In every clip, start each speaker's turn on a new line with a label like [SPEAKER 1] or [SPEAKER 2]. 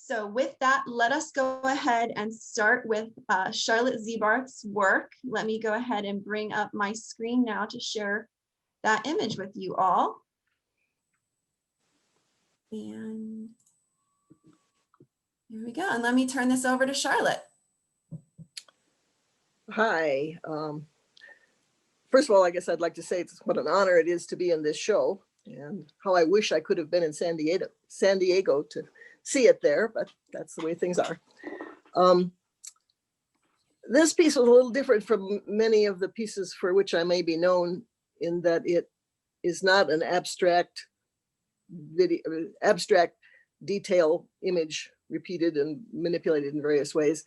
[SPEAKER 1] So with that, let us go ahead and start with Charlotte Ziebarth's work. Let me go ahead and bring up my screen now to share that image with you all. And here we go. And let me turn this over to Charlotte.
[SPEAKER 2] Hi. First of all, I guess I'd like to say it's what an honor it is to be in this show, and how I wish I could have been in San Diego to see it there, but that's the way things are. This piece was a little different from many of the pieces for which I may be known, in that it is not an abstract detail image repeated and manipulated in various ways.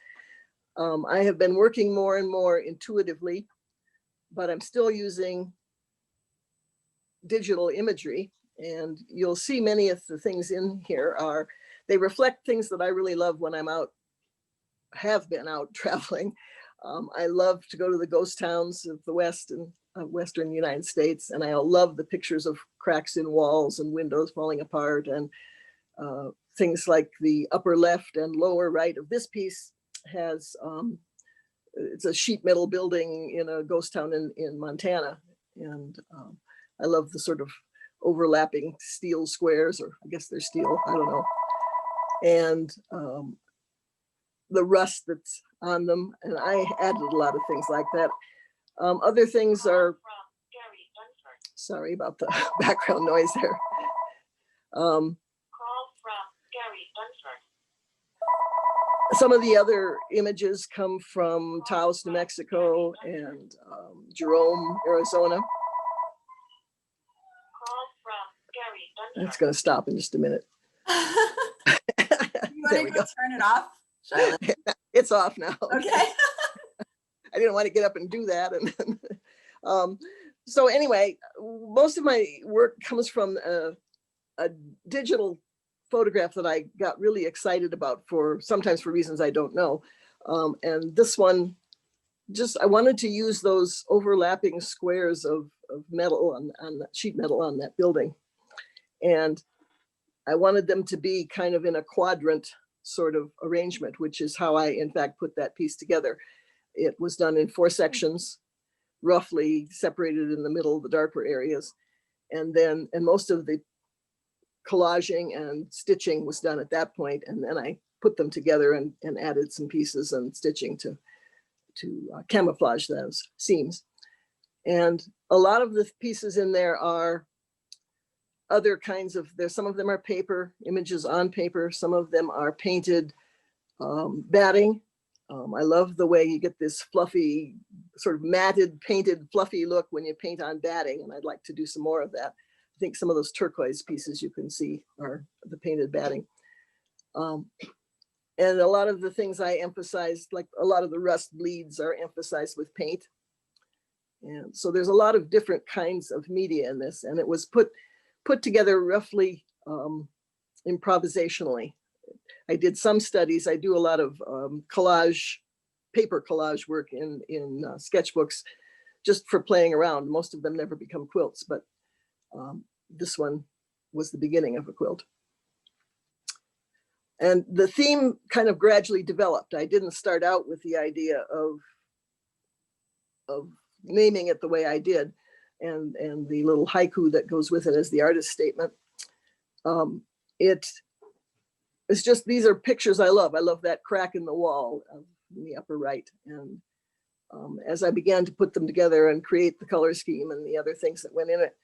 [SPEAKER 2] I have been working more and more intuitively, but I'm still using digital imagery, and you'll see many of the things in here they reflect things that I really love when I'm out, have been out traveling. I love to go to the ghost towns of the West and Western United States, and I love the pictures of cracks in walls and windows falling apart, and things like the upper left and lower right of this piece has, it's a sheet metal building in a ghost town in Montana. And I love the sort of overlapping steel squares, or I guess they're steel, I don't know. And the rust that's on them. And I added a lot of things like that. Other things are, sorry about the background noise there. Some of the other images come from Taos, New Mexico, and Jerome, Arizona. It's going to stop in just a minute.
[SPEAKER 1] You want to go turn it off, Charlotte?
[SPEAKER 2] It's off now.
[SPEAKER 1] Okay.
[SPEAKER 2] I didn't want to get up and do that. And so anyway, most of my work comes from a digital photograph that I got really excited about, sometimes for reasons I don't know. And this one, I wanted to use those overlapping squares of metal on that sheet metal on that building. And I wanted them to be kind of in a quadrant sort of arrangement, which is how I, in fact, put that piece together. It was done in 4 sections, roughly separated in the middle of the darker areas. And most of the collaging and stitching was done at that point. And then I put them together and added some pieces and stitching to camouflage those seams. And a lot of the pieces in there are other kinds of, some of them are paper, images on paper. Some of them are painted batting. I love the way you get this fluffy, sort of matted, painted, fluffy look when you paint on batting. And I'd like to do some more of that. I think some of those turquoise pieces you can see are the painted batting. And a lot of the things I emphasized, like a lot of the rust bleeds, are emphasized with paint. And so there's a lot of different kinds of media in this, and it was put together roughly improvisationally. I did some studies. I do a lot of paper collage work in sketchbooks, just for playing around. Most of them never become quilts, but this one was the beginning of a quilt. And the theme kind of gradually developed. I didn't start out with the idea of naming it the way I did, and the little haiku that goes with it as the artist statement. It's just, these are pictures I love. I love that crack in the wall in the upper right. And as I began to put them together and create the color scheme and the other things that went in it,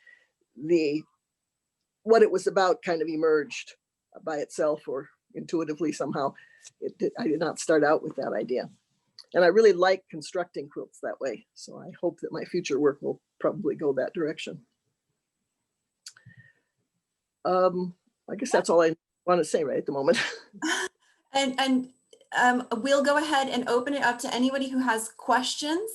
[SPEAKER 2] what it was about kind of emerged by itself or intuitively somehow. I did not start out with that idea. And I really like constructing quilts that way. So I hope that my future work will probably go that direction. I guess that's all I want to say right at the moment.
[SPEAKER 1] And we'll go ahead and open it up to anybody who has questions.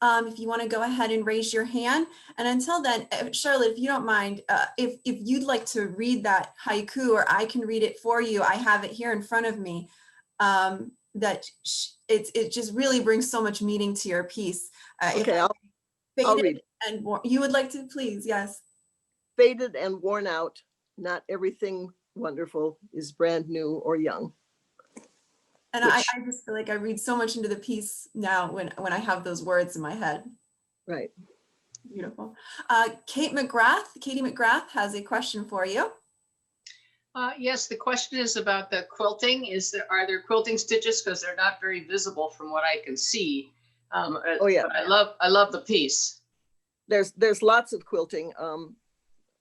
[SPEAKER 1] If you want to go ahead and raise your hand. And until then, Charlotte, if you don't mind, if you'd like to read that haiku, or I can read it for you, I have it here in front of me. It just really brings so much meaning to your piece.
[SPEAKER 2] Okay, I'll read.
[SPEAKER 1] And you would like to, please? Yes.
[SPEAKER 2] Faded and worn out, not everything wonderful is brand new or young.
[SPEAKER 1] And
[SPEAKER 2] which,
[SPEAKER 1] I just feel like I read so much into the piece now when I have those words in my head.
[SPEAKER 2] right.
[SPEAKER 1] Beautiful. Katie McGrath has a question for you.
[SPEAKER 3] Yes, the question is about the quilting. Are there quilting stitches? Because they're not very visible from what I can see.
[SPEAKER 2] Oh yeah,
[SPEAKER 3] But I love the piece.
[SPEAKER 2] there's lots of quilting.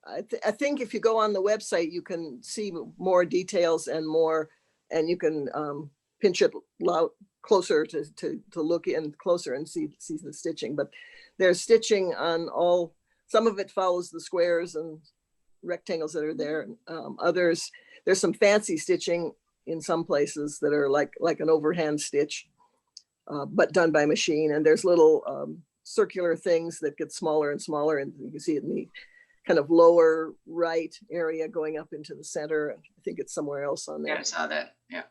[SPEAKER 2] I think if you go on the website, you can see more details and more, and you can pinch it closer to look in closer and see the stitching. But there's stitching on all. Some of it follows the squares and rectangles that are there. Others, there's some fancy stitching in some places that are like an overhand stitch, but done by machine. And there's little circular things that get smaller and smaller, and you can see it in the kind of lower right area going up into the center. I think it's somewhere else on there.
[SPEAKER 3] Yeah, I saw that. Yeah.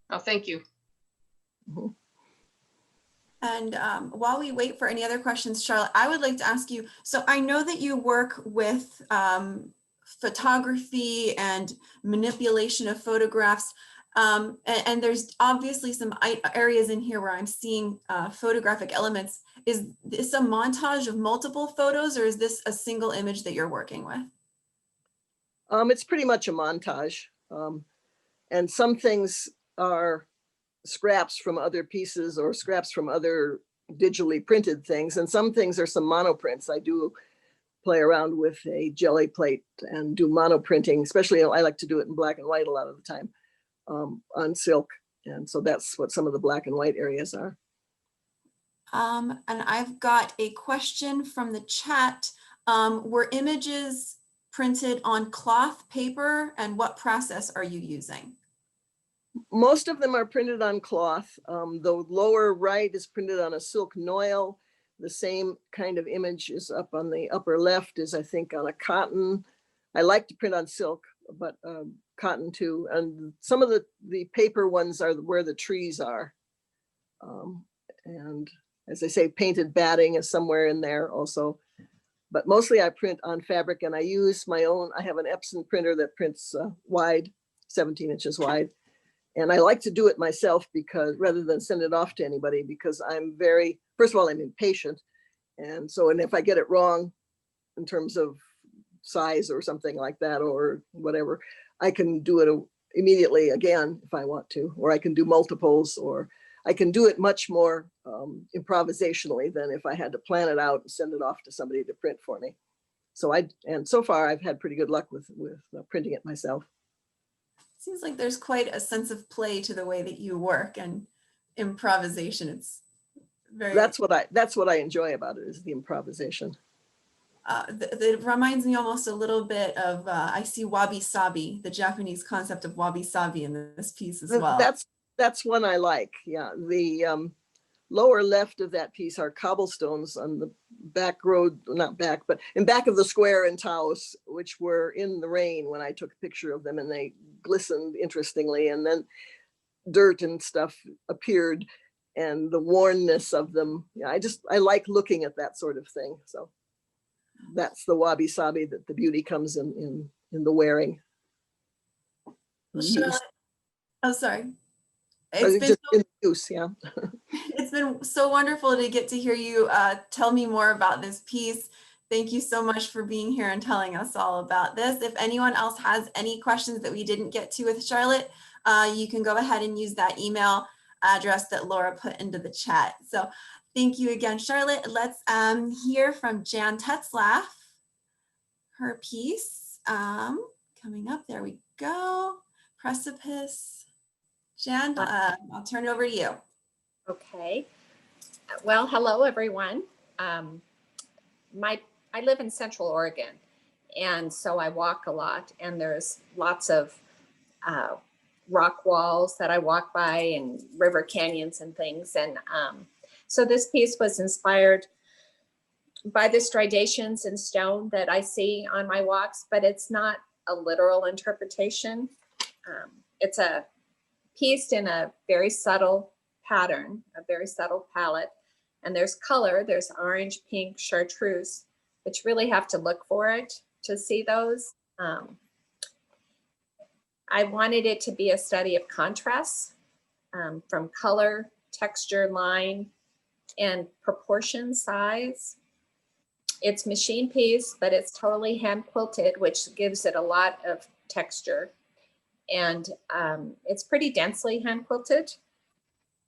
[SPEAKER 3] Oh, thank you.
[SPEAKER 2] Mhm.
[SPEAKER 1] And while we wait for any other questions, Charlotte, I would like to ask you, so I know that you work with photography and manipulation of photographs. And there's obviously some areas in here where I'm seeing photographic elements. Is this a montage of multiple photos, or is this a single image that you're working with?
[SPEAKER 2] It's pretty much a montage. And some things are scraps from other pieces or scraps from other digitally printed things. And some things are some monoprints. I do play around with a jelly plate and do monoprinting, especially I like to do it in black and white a lot of the time on silk. And so that's what some of the black and white areas are.
[SPEAKER 1] And I've got a question from the chat. Were images printed on cloth paper, and what process are you using?
[SPEAKER 2] Most of them are printed on cloth. The lower right is printed on a silk noil. The same kind of image is up on the upper left is, I think, on a cotton. I like to print on silk, but cotton too. And some of the paper ones are where the trees are. And as I say, painted batting is somewhere in there also. But mostly I print on fabric, and I use my own. I have an Epson printer that prints wide, 17 inches wide. And I like to do it myself because rather than send it off to anybody, because I'm very, first of all, I'm impatient. And so, and if I get it wrong in terms of size or something like that, or whatever, I can do it immediately again if I want to, or I can do multiples, or I can do it much more improvisationally than if I had to plan it out and send it off to somebody to print for me. So and so far I've had pretty good luck with printing it myself.
[SPEAKER 1] Seems like there's quite a sense of play to the way that you work and improvisation. It's very.
[SPEAKER 2] That's what I enjoy about it, is the improvisation.
[SPEAKER 1] It reminds me almost a little bit of I see wabi sabi, the Japanese concept of wabi sabi in this piece as well.
[SPEAKER 2] That's one I like. Yeah, the lower left of that piece are cobblestones on the back road, not back, but in back of the square in Taos, which were in the rain when I took a picture of them, and they glistened interestingly, and then dirt and stuff appeared, and the wornness of them. Yeah, I like looking at that sort of thing. So that's the wabi sabi, that the beauty comes in the wearing.
[SPEAKER 1] Charlotte, oh, sorry.
[SPEAKER 2] It's been use, yeah.
[SPEAKER 1] It's been so wonderful to get to hear you tell me more about this piece. Thank you so much for being here and telling us all about this. If anyone else has any questions that we didn't get to with Charlotte, you can go ahead and use that email address that Laura put into the chat. So thank you again, Charlotte. Let's hear from Jan Tetzlaff. Her piece coming up. There we go. Precipice. Jan, I'll turn it over to you.
[SPEAKER 4] Okay. Well, hello, everyone. I live in Central Oregon, and so I walk a lot, and there's lots of rock walls that I walk by and river canyons and things. And so this piece was inspired by the striations in stone that I see on my walks, but it's not a literal interpretation. It's a pieced in a very subtle pattern, a very subtle palette. And there's color, there's orange, pink, chartreuse, but you really have to look for it to see those. I wanted it to be a study of contrasts. from color, texture, line, and proportion, size. It's machine piece, but it's totally hand quilted, which gives it a lot of texture. And it's pretty densely hand quilted.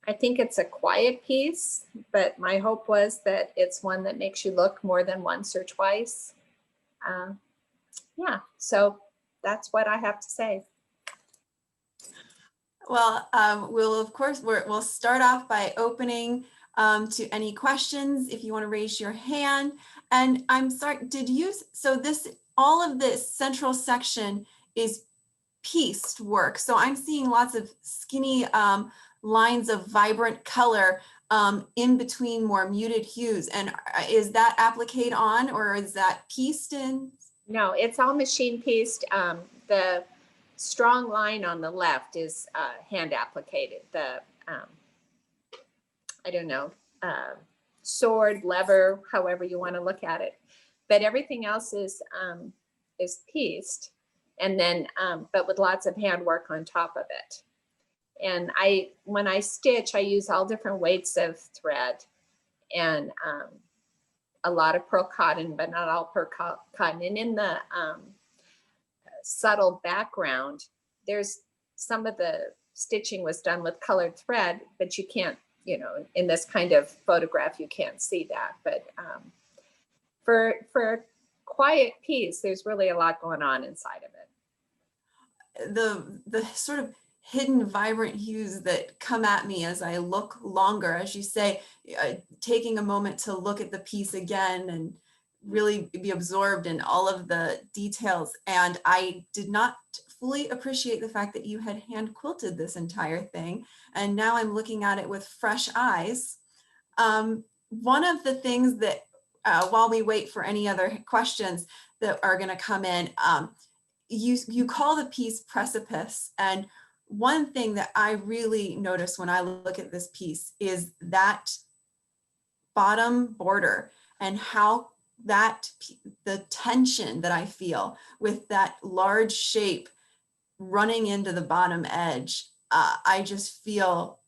[SPEAKER 4] I think it's a quiet piece, but my hope was that it's one that makes you look more than once or twice. Yeah, so that's what I have to say.
[SPEAKER 1] Well, we'll start off by opening to any questions if you want to raise your hand. And I'm sorry, all of this central section is pieced work. So I'm seeing lots of skinny lines of vibrant color in between more muted hues. And is that applique on, or is that pieced in?
[SPEAKER 4] No, it's all machine pieced. The strong line on the left is hand applicated. The, I don't know, sword, lever, however you want to look at it. But everything else is pieced, and then, but with lots of handwork on top of it. And when I stitch, I use all different weights of thread, and a lot of pearl cotton, but not all pearl cotton. And in the subtle background, there's some of the stitching was done with colored thread, but you can't, you know, in this kind of photograph, you can't see that. But for a quiet piece, there's really a lot going on inside of it.
[SPEAKER 1] The sort of hidden vibrant hues that come at me as I look longer, as you say, taking a moment to look at the piece again and really be absorbed in all of the details. And I did not fully appreciate the fact that you had hand quilted this entire thing. And now I'm looking at it with fresh eyes. One of the things that, while we wait for any other questions that are going to come in, you call the piece Precipice. And one thing that I really notice when I look at this piece is that bottom border and how the tension that I feel with that large shape running into the bottom edge. I just feel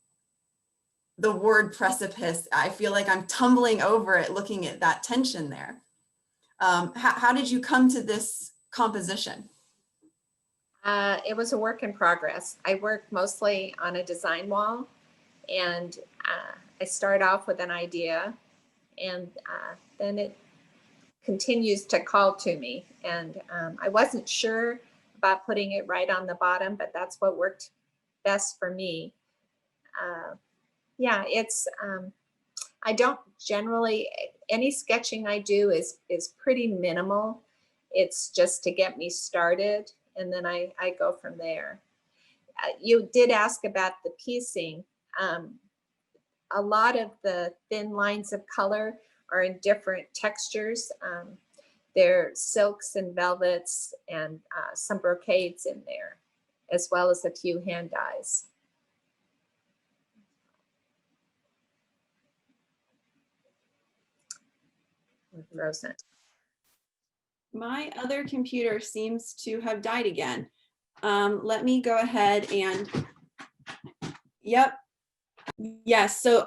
[SPEAKER 1] the word precipice. I feel like I'm tumbling over it looking at that tension there. How did you come to this composition?
[SPEAKER 4] It was a work in progress. I work mostly on a design wall, and I start off with an idea, and then it continues to call to me. And I wasn't sure about putting it right on the bottom, but that's what worked best for me. Yeah, it's, I don't generally, any sketching I do is pretty minimal. It's just to get me started, and then I go from there. You did ask about the piecing. A lot of the thin lines of color are in different textures. There are silks and velvets and some brocades in there, as well as a few hand dyes. Frozen.
[SPEAKER 1] My other computer seems to have died again. Let me go ahead and, yep. Yes, so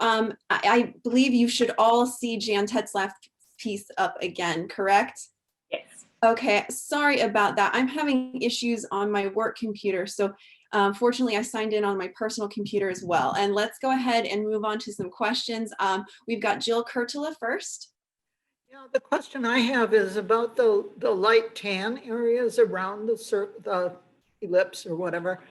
[SPEAKER 1] I believe you should all see Jan Tetzlaff's piece up again, correct?
[SPEAKER 4] Yes.
[SPEAKER 1] Okay, sorry about that. I'm having issues on my work computer. So fortunately, I signed in on my personal computer as well. And let's go ahead and move on to some questions. We've got Jill Kerttula first.
[SPEAKER 5] Yeah, the question I have is about the light tan areas around the ellipse or whatever.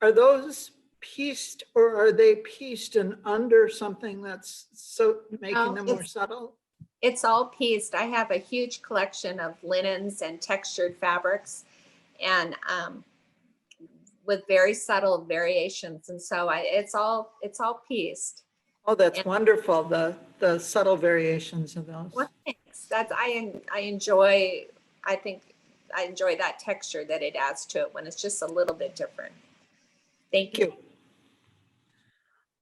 [SPEAKER 5] Are those pieced, or are they pieced and under something that's so making them more subtle?
[SPEAKER 4] It's all pieced. I have a huge collection of linens and textured fabrics, and with very subtle variations. And so it's all pieced.
[SPEAKER 5] Oh, that's wonderful. The subtle variations of those.
[SPEAKER 4] Well, thanks. That's I enjoy. I think I enjoy that texture that it adds to it when it's just a little bit different. Thank you.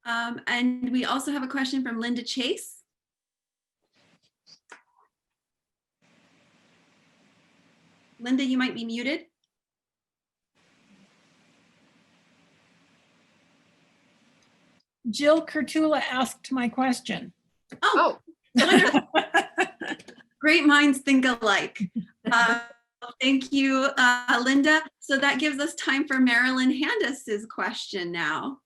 [SPEAKER 1] And we also have a question from Linda Chase. Linda, you might be muted.
[SPEAKER 6] Jill Kerttula asked my question.
[SPEAKER 1] Oh,
[SPEAKER 4] Oh,
[SPEAKER 1] wonderful. Great minds think alike. Thank you, Linda. So that gives us time for Marilyn Handis's question now.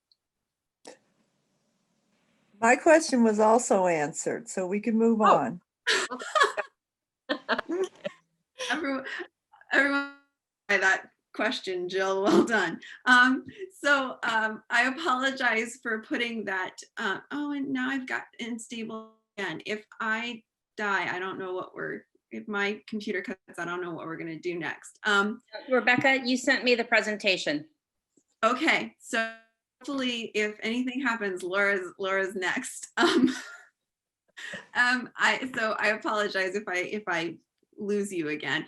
[SPEAKER 7] My question was also answered, so we can move
[SPEAKER 4] Oh.
[SPEAKER 7] on.
[SPEAKER 1] Everyone by that question, Jill, well done. I apologize for putting that. Oh, and now I've got unstable again. If I die, I don't know if my computer cuts, I don't know what we're gonna do next.
[SPEAKER 8] Rebecca, you sent me the presentation.
[SPEAKER 1] Okay, so hopefully if anything happens, Laura's next. I apologize if I lose you again.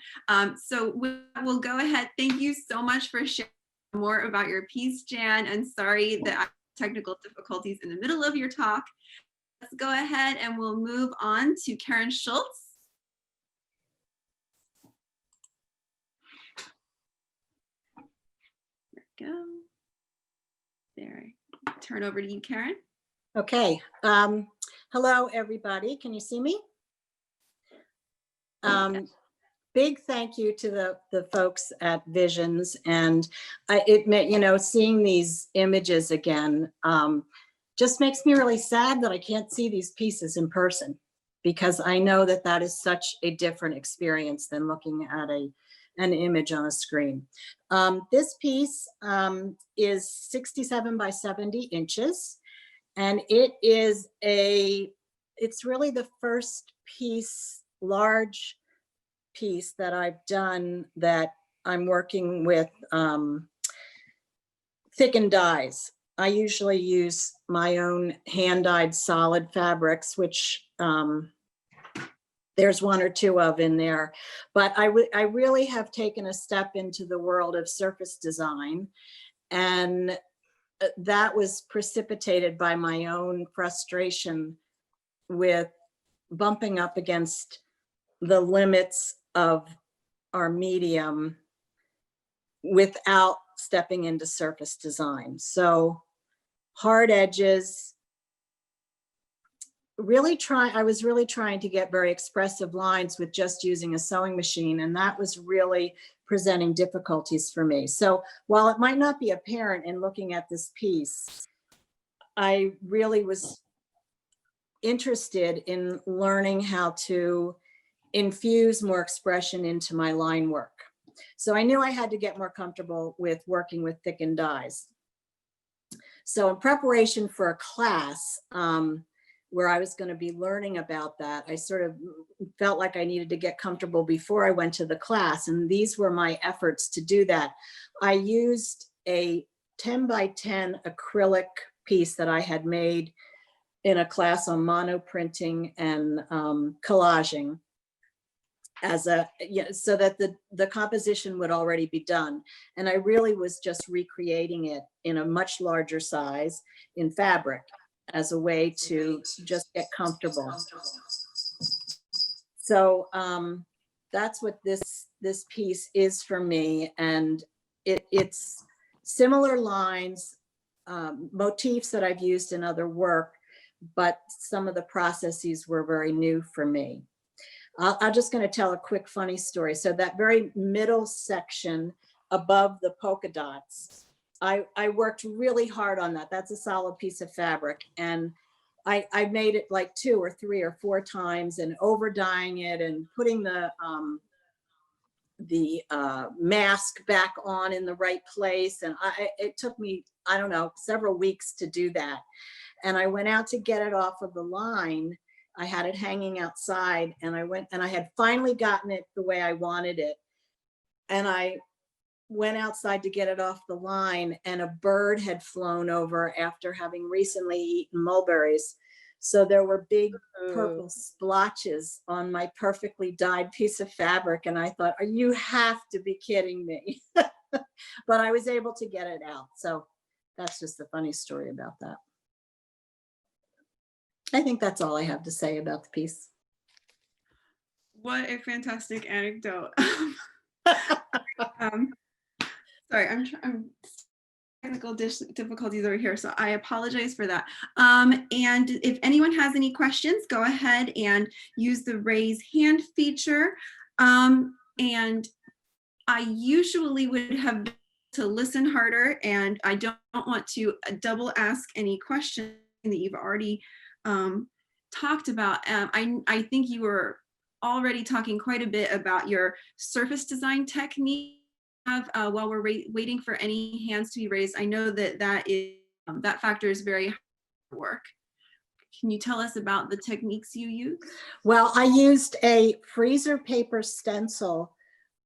[SPEAKER 1] So we'll go ahead. Thank you so much for sharing more about your piece, Jan, and sorry that technical difficulties in the middle of your talk. Let's go ahead and we'll move on to Karen Schulz. There we go. There, turn over to you, Karen.
[SPEAKER 9] Okay. Hello, everybody. Can you see me? Big thank you to the folks at Visions, and it meant, seeing these images again just makes me really sad that I can't see these pieces in person, because I know that that is such a different experience than looking at an image on a screen. This piece is 67 by 70 inches, and it's really the first piece, large piece that I've done that I'm working with thickened dyes. I usually use my own hand-dyed solid fabrics, which there's one or two of in there, but I really have taken a step into the world of surface design, and that was precipitated by my own frustration with bumping up against the limits of our medium without stepping into surface design. So hard edges, I was really trying to get very expressive lines with just using a sewing machine, and that was really presenting difficulties for me. So while it might not be apparent in looking at this piece, I really was interested in learning how to infuse more expression into my line work. So I knew I had to get more comfortable with working with thickened dyes. So in preparation for a class where I was going to be learning about that, I sort of felt like I needed to get comfortable before I went to the class. And these were my efforts to do that. I used a 10 by 10 acrylic piece that I had made in a class on monoprinting and collaging so that the composition would already be done. And I really was just recreating it in a much larger size in fabric as a way to just get comfortable. So that's what this piece is for me. And it's similar lines, motifs that I've used in other work, but some of the processes were very new for me. I'm just going to tell a quick funny story. So that very middle section above the polka dots, I worked really hard on that. That's a solid piece of fabric. And I made it like 2 or 3 or 4 times and over dyeing it and putting the mask back on in the right place. And it took me, I don't know, several weeks to do that. And I went out to get it off of the line. I had it hanging outside, and I went and I had finally gotten it the way I wanted it. And I went outside to get it off the line, and a bird had flown over after having recently eaten mulberries. So there were big purple splotches on my perfectly dyed piece of fabric. And I thought, oh, you have to be kidding me. But I was able to get it out. So that's just a funny story about that. I think that's all I have to say about the piece.
[SPEAKER 1] What a fantastic anecdote. Sorry, I'm technical difficulties over here, so I apologize for that. And if anyone has any questions, go ahead and use the raise hand feature. And I usually would have to listen harder, and I don't want to double ask any questions that you've already talked about. I think you were already talking quite a bit about your surface design technique. While we're waiting for any hands to be raised, I know that that factor is very hard work. Can you tell us about the techniques you use?
[SPEAKER 9] Well, I used a freezer paper stencil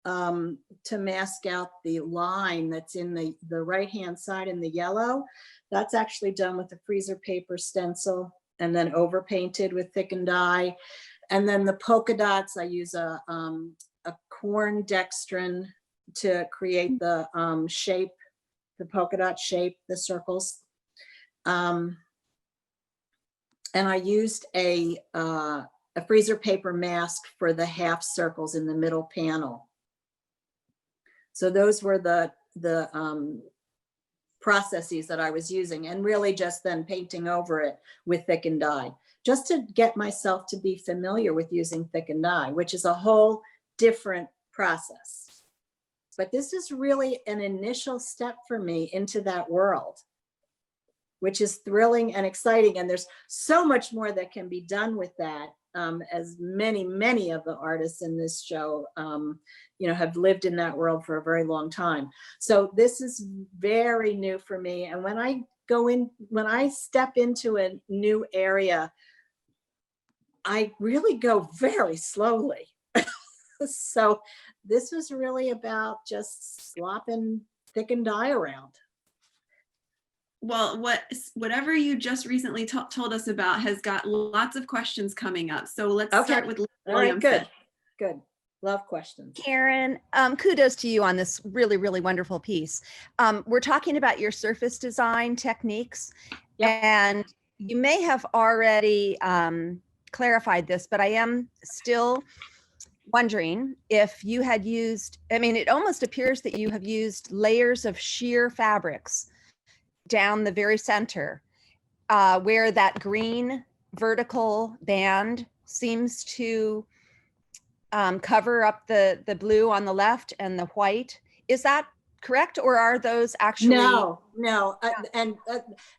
[SPEAKER 9] to mask out the line that's in the right-hand side in the yellow. That's actually done with a freezer paper stencil and then overpainted with thickened dye. And then the polka dots, I use a corn dextrin to create the shape, the polka dot shape, the circles. And I used a freezer paper mask for the half circles in the middle panel. So those were the processes that I was using, and really just then painting over it with thickened dye, just to get myself to be familiar with using thickened dye, which is a whole different process. But this is really an initial step for me into that world, which is thrilling and exciting. And there's so much more that can be done with that, as many of the artists in this show, have lived in that world for a very long time. So this is very new for me. And when I step into a new area, I really go very slowly. So this was really about just slopping thickened dye around.
[SPEAKER 1] Well, whatever you just recently told us about has got lots of questions coming up. So let's start with William.
[SPEAKER 9] Good. Love questions.
[SPEAKER 10] Karen, kudos to you on this really, really wonderful piece. We're talking about your surface design techniques, and you may have already clarified this, but I am still wondering if you had used, it almost appears that you have used layers of sheer fabrics down the very center, where that green vertical band seems to cover up the blue on the left and the white. Is that correct? Or are those actually?
[SPEAKER 9] No. And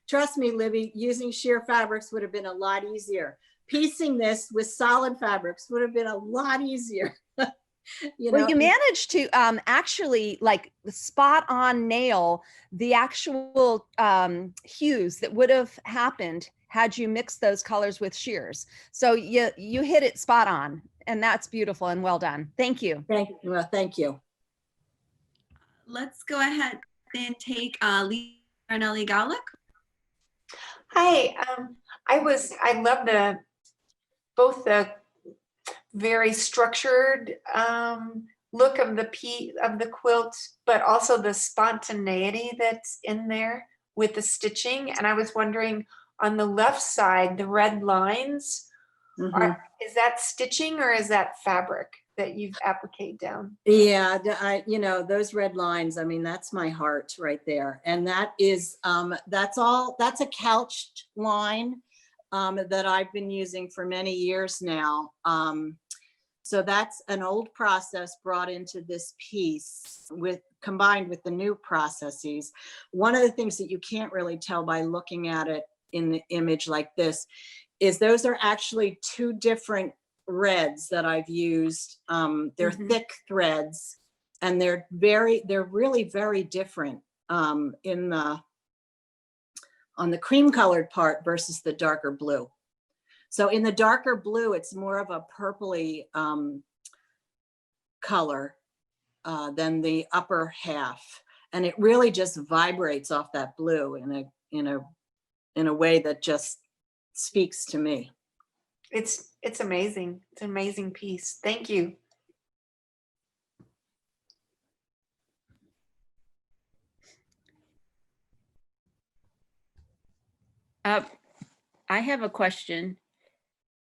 [SPEAKER 9] trust me, Libby, using sheer fabrics would have been a lot easier. Piecing this with solid fabrics would have been a lot easier.
[SPEAKER 10] Well, you managed to actually like spot on nail the actual hues that would have happened had you mixed those colors with sheers. So you hit it spot on, and that's beautiful and well done. Thank you.
[SPEAKER 9] Thank you. Well, thank you.
[SPEAKER 1] Let's go ahead and take Lisa Arnelli Gallick.
[SPEAKER 11] Hi, I love both the very structured look of the quilt, but also the spontaneity that's in there with the stitching. And I was wondering, on the left side, the red lines, is that stitching or is that fabric that you've appliqued down?
[SPEAKER 9] Yeah, those red lines, that's my heart right there. And that is, that's a couched line that I've been using for many years now. So that's an old process brought into this piece combined with the new processes. One of the things that you can't really tell by looking at it in the image like this is those are actually two different reds that I've used. They're thick threads, and they're really very different on the cream colored part versus the darker blue. So in the darker blue, it's more of a purpley color than the upper half. And it really just vibrates off that blue in a way that just speaks to me.
[SPEAKER 11] It's amazing. It's an amazing piece. Thank you.
[SPEAKER 12] I have a question.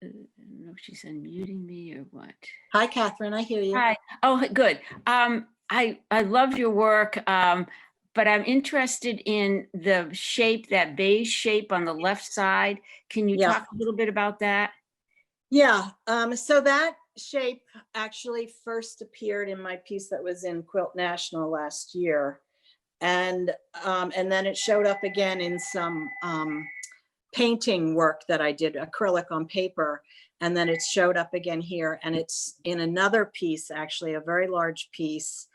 [SPEAKER 12] I don't know if she's unmuting me or what.
[SPEAKER 9] Hi, Catherine. I hear you.
[SPEAKER 12] Hi. Oh, good. I love your work, but but I'm interested in the shape, that beige shape on the left side. Can you
[SPEAKER 9] Yeah.
[SPEAKER 12] talk a little bit about that?
[SPEAKER 9] Yeah, so that shape actually first appeared in my piece that was in Quilt National last year. And then it showed up again in some painting work that I did, acrylic on paper. And then it showed up again here, and it's in another piece, actually a very large piece,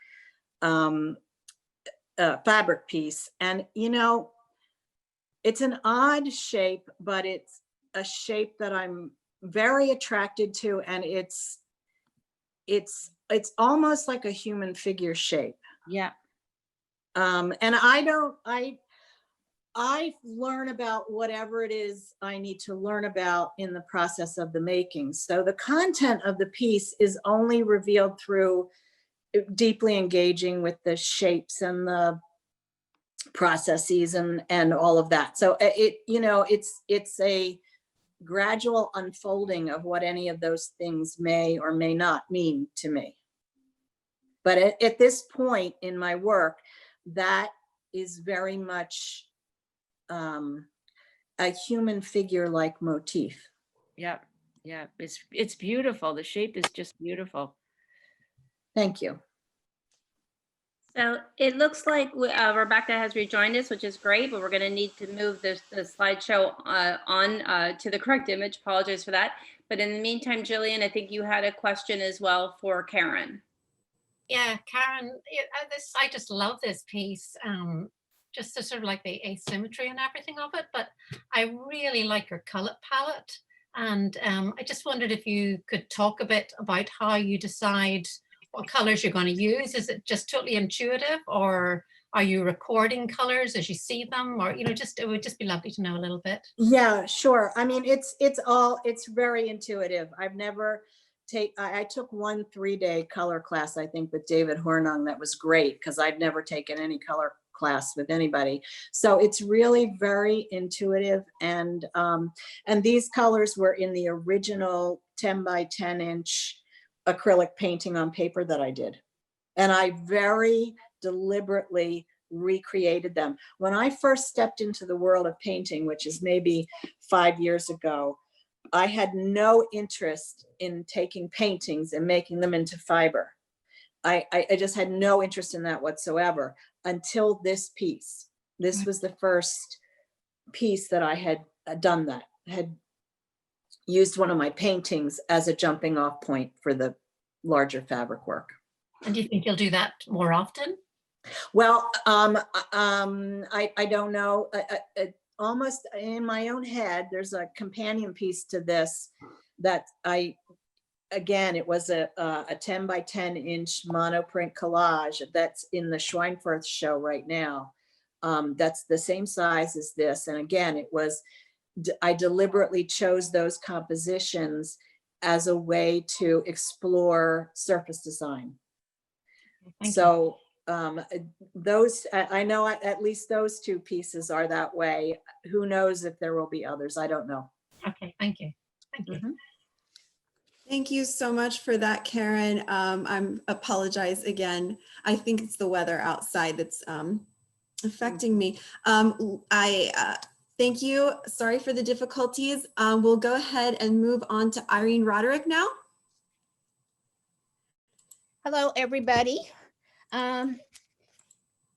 [SPEAKER 9] fabric piece. And you know, it's an odd shape, but it's a shape that I'm very attracted to, and it's almost like a human figure shape.
[SPEAKER 12] Yeah.
[SPEAKER 9] And I learn about whatever it is I need to learn about in the process of the making. So the content of the piece is only revealed through deeply engaging with the shapes and the processes and all of that. So it's a gradual unfolding of what any of those things may or may not mean to me. But at this point in my work, that is very much a human figure-like motif.
[SPEAKER 12] Yeah. Yeah. It's beautiful. The shape is just beautiful.
[SPEAKER 9] Thank you.
[SPEAKER 8] So it looks like Rebecca has rejoined us, which is great, but we're going to need to move the slideshow on to the correct image. Apologize for that. But in the meantime, Jillian, I think you had a question as well for Karen.
[SPEAKER 13] Yeah, Karen, I just love this piece. Just the sort of like the asymmetry and everything of it, but I really like your color palette. And I just wondered if you could talk a bit about how you decide what colors you're going to use. Is it just totally intuitive, or are you recording colors as you see them? Or, you know, it would just be lovely to know a little bit.
[SPEAKER 9] Yeah, sure. I mean, it's very intuitive. I took one 3-day color class, I think, with David Hornung. That was great because I'd never taken any color class with anybody. So it's really very intuitive. And these colors were in the original 10 by 10 inch acrylic painting on paper that I did. And I very deliberately recreated them. When I first stepped into the world of painting, which is maybe 5 years ago, I had no interest in taking paintings and making them into fiber. I just had no interest in that whatsoever until this piece. This was the first piece that I had done that, had used one of my paintings as a jumping off point for the larger fabric work.
[SPEAKER 13] And do you think you'll do that more often?
[SPEAKER 9] Well, I don't know. Almost in my own head, there's a companion piece to this that it was a 10 by 10 inch monoprint collage that's in the Schweinfurth show right now. That's the same size as this. And again, I deliberately chose those compositions as a way to explore surface design. So those, I know at least those two pieces are that way. Who knows if there will be others? I don't know.
[SPEAKER 13] Okay, thank you. Thank you.
[SPEAKER 9] Mm-hmm.
[SPEAKER 1] Thank you so much for that, Karen. I'm apologize again. I think it's the weather outside that's affecting me. Thank you. Sorry for the difficulties. We'll go ahead and move on to Irene Roderick now.
[SPEAKER 14] Hello, everybody.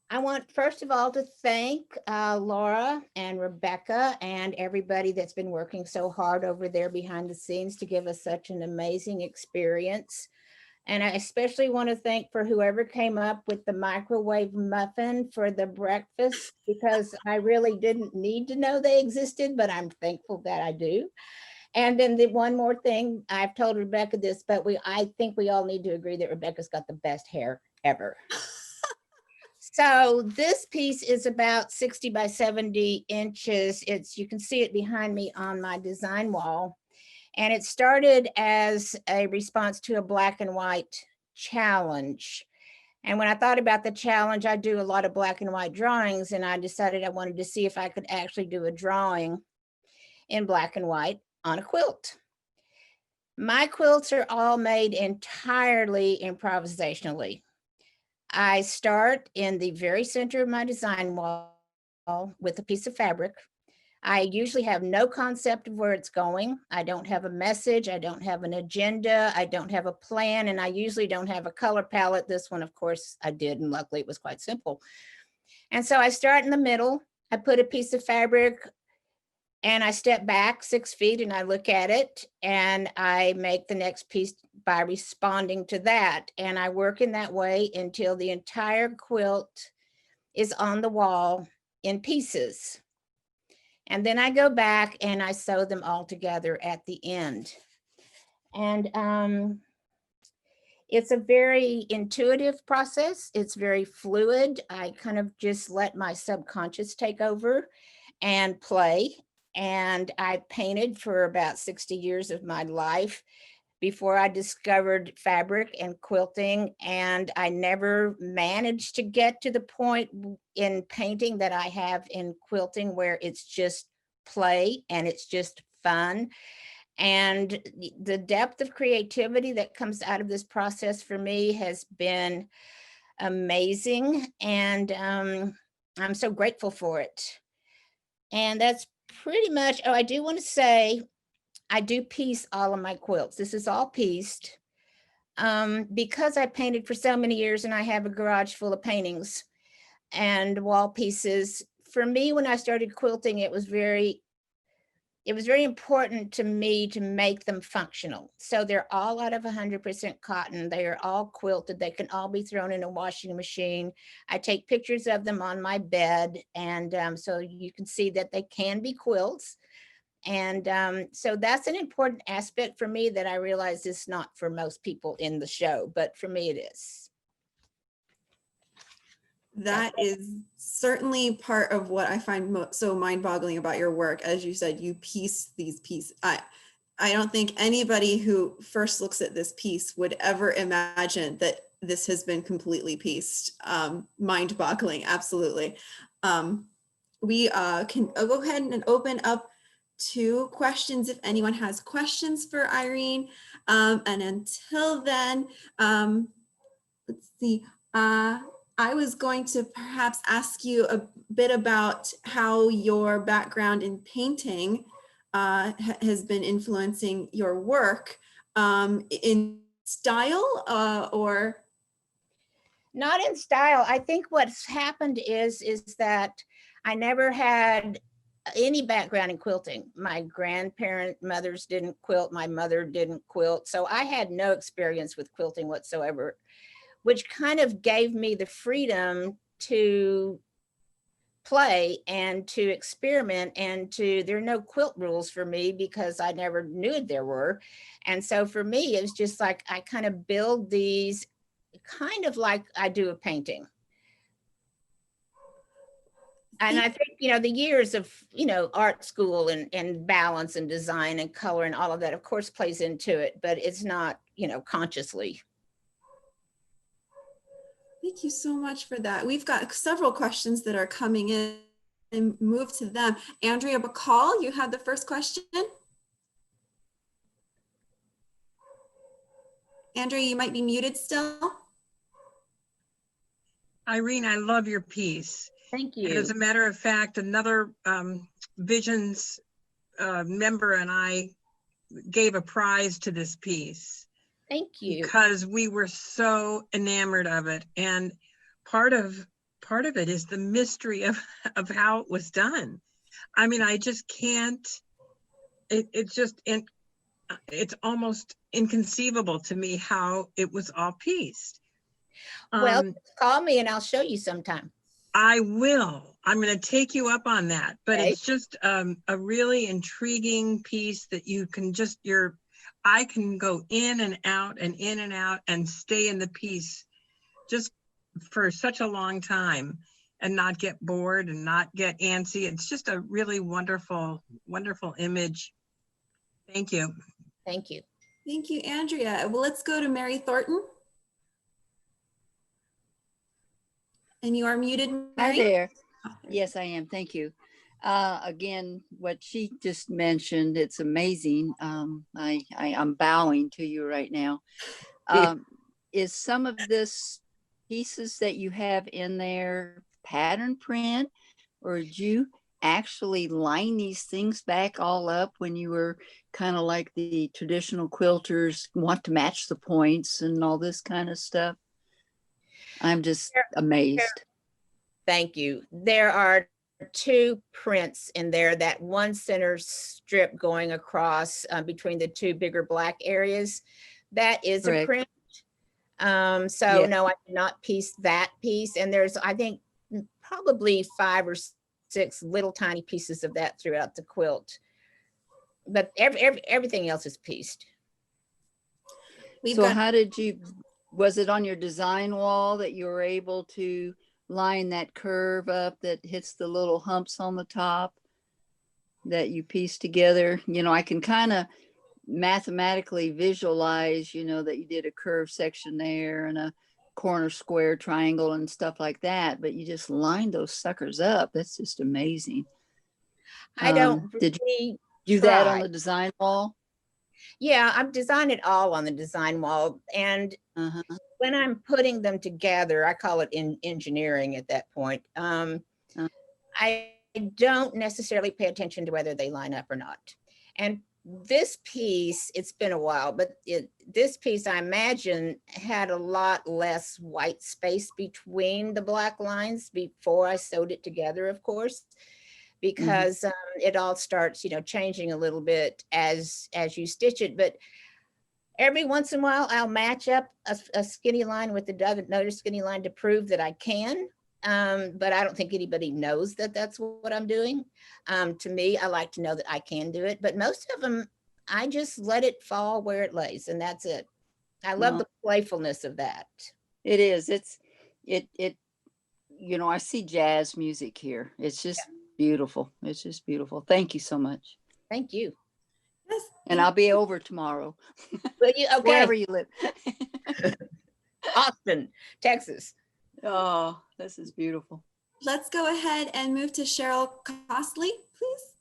[SPEAKER 14] I want, first of all, to thank Laura and Rebecca and everybody that's been working so hard over there behind the scenes to give us such an amazing experience. And I especially want to thank for whoever came up with the microwave muffin for the breakfast, because I really didn't need to know they existed, but I'm thankful that I do. And then the one more thing, I've told Rebecca this, but I think we all need to agree that Rebecca's got the best hair ever. So this piece is about 60 by 70 inches. You can see it behind me on my design wall. And it started as a response to a black and white challenge. And when I thought about the challenge, I do a lot of black and white drawings, and I decided I wanted to see if I could actually do a drawing in black and white on a quilt. My quilts are all made entirely improvisationally. I start in the very center of my design wall with a piece of fabric. I usually have no concept of where it's going. I don't have a message. I don't have an agenda. I don't have a plan. And I usually don't have a color palette. This one, of course, I did. And luckily it was quite simple. And so I start in the middle. I put a piece of fabric and I step back 6 feet and I look at it and I make the next piece by responding to that. And I work in that way until the entire quilt is on the wall in pieces. And then I go back and I sew them all together at the end. And it's a very intuitive process. It's very fluid. I kind of just let my subconscious take over and play. And I painted for about 60 years of my life before I discovered fabric and quilting. And I never managed to get to the point in painting that I have in quilting where it's just play and it's just fun. And the depth of creativity that comes out of this process for me has been amazing. And I'm so grateful for it. And that's pretty much, oh, I do want to say, I do piece all of my quilts. This is all pieced because I painted for so many years and I have a garage full of paintings and wall pieces. For me, when I started quilting, it was very important to me to make them functional. So they're all out of 100% cotton. They are all quilted. They can all be thrown in a washing machine. I take pictures of them on my bed. And so you can see that they can be quilts. And so that's an important aspect for me that I realize is not for most people in the show, but for me it is.
[SPEAKER 1] That is certainly part of what I find so mind-boggling about your work. As you said, you piece these pieces. I don't think anybody who first looks at this piece would ever imagine that this has been completely pieced. Mind-boggling, absolutely. We can go ahead and open up to questions if anyone has questions for Irene. And until then, let's see. I was going to perhaps ask you a bit about how your background in painting has been influencing your work in style or?
[SPEAKER 14] Not in style. I think what's happened is that I never had any background in quilting. My mothers didn't quilt. My mother didn't quilt. So I had no experience with quilting whatsoever, which kind of gave me the freedom to play and to experiment and there are no quilt rules for me because I never knew there were. And so for me, it was just like, I kind of build these kind of like I do a painting. And I think, the years of, art school and balance and design and color and all of that, of course, plays into it, but it's not, consciously.
[SPEAKER 1] Thank you so much for that. We've got several questions that are coming in and move to them. Andrea Bacall, you have the first question. Andrea, you might be muted still.
[SPEAKER 15] Irene, I love your piece.
[SPEAKER 14] Thank you.
[SPEAKER 15] And as a matter of fact, another Visions member and I gave a prize to this piece.
[SPEAKER 14] Thank you.
[SPEAKER 15] Because we were so enamored of it. And part of it is the mystery of how it was done. I mean, I just can't, it's almost inconceivable to me how it was all pieced.
[SPEAKER 14] Well, call me and I'll show you sometime.
[SPEAKER 15] I will. I'm going to take you up on that. But
[SPEAKER 14] Okay.
[SPEAKER 15] It's just a really intriguing piece that you can just, I can go in and out and stay in the piece just for such a long time and not get bored and not get antsy. It's just a really wonderful, wonderful image. Thank you.
[SPEAKER 14] Thank you.
[SPEAKER 1] Thank you, Andrea. Well, let's go to Mary Thornton. And you are muted, Mary.
[SPEAKER 16] Hi there. Yes, I am. Thank you. Again, what she just mentioned, it's amazing. I'm bowing to you right now. Is some of this pieces that you have in there pattern print, or did you actually line these things back all up when you were kind of like the traditional quilters, want to match the points and all this kind of stuff? I'm just amazed.
[SPEAKER 14] Thank you. There are two prints in there, that one center strip going across between the two bigger black areas. That is
[SPEAKER 16] Correct.
[SPEAKER 14] a print. So
[SPEAKER 16] Yeah.
[SPEAKER 14] no, I did not piece that piece. And there's, I think, probably 5 or 6 little tiny pieces of that throughout the quilt. But everything else is pieced.
[SPEAKER 16] So how did you, was it on your design wall that you were able to line that curve up that hits the little humps on the top that you pieced together? You know, I can kind of mathematically visualize, you know, that you did a curved section there and a corner square triangle and stuff like that, but you just lined those suckers up. That's just amazing.
[SPEAKER 14] I don't
[SPEAKER 16] did
[SPEAKER 14] really
[SPEAKER 16] you do that on
[SPEAKER 14] try.
[SPEAKER 16] the design wall?
[SPEAKER 14] Yeah, I've designed it all on the design wall. And when I'm putting them together, I call it engineering at that point. I don't necessarily pay attention to whether they line up or not. And this piece, it's been a while, but this piece, I imagine, had a lot less white space between the black lines before I sewed it together, of course, because it all starts, you know, changing a little bit as you stitch it. But every once in a while, I'll match up a skinny line with another skinny line to prove that I can. But I don't think anybody knows that that's what I'm doing. To me, I like to know that I can do it. But most of them, I just let it fall where it lays, and that's it. I love the playfulness of that.
[SPEAKER 16] It is. It. You know, I see jazz music here. It's just beautiful. It's just beautiful. Thank you so much.
[SPEAKER 14] Thank you.
[SPEAKER 1] Yes.
[SPEAKER 16] And I'll be over tomorrow.
[SPEAKER 14] Will you? Okay.
[SPEAKER 16] Wherever you live.
[SPEAKER 14] Austin, Texas.
[SPEAKER 16] Oh, this is beautiful.
[SPEAKER 1] Let's go ahead and move to Cheryl Costley, please.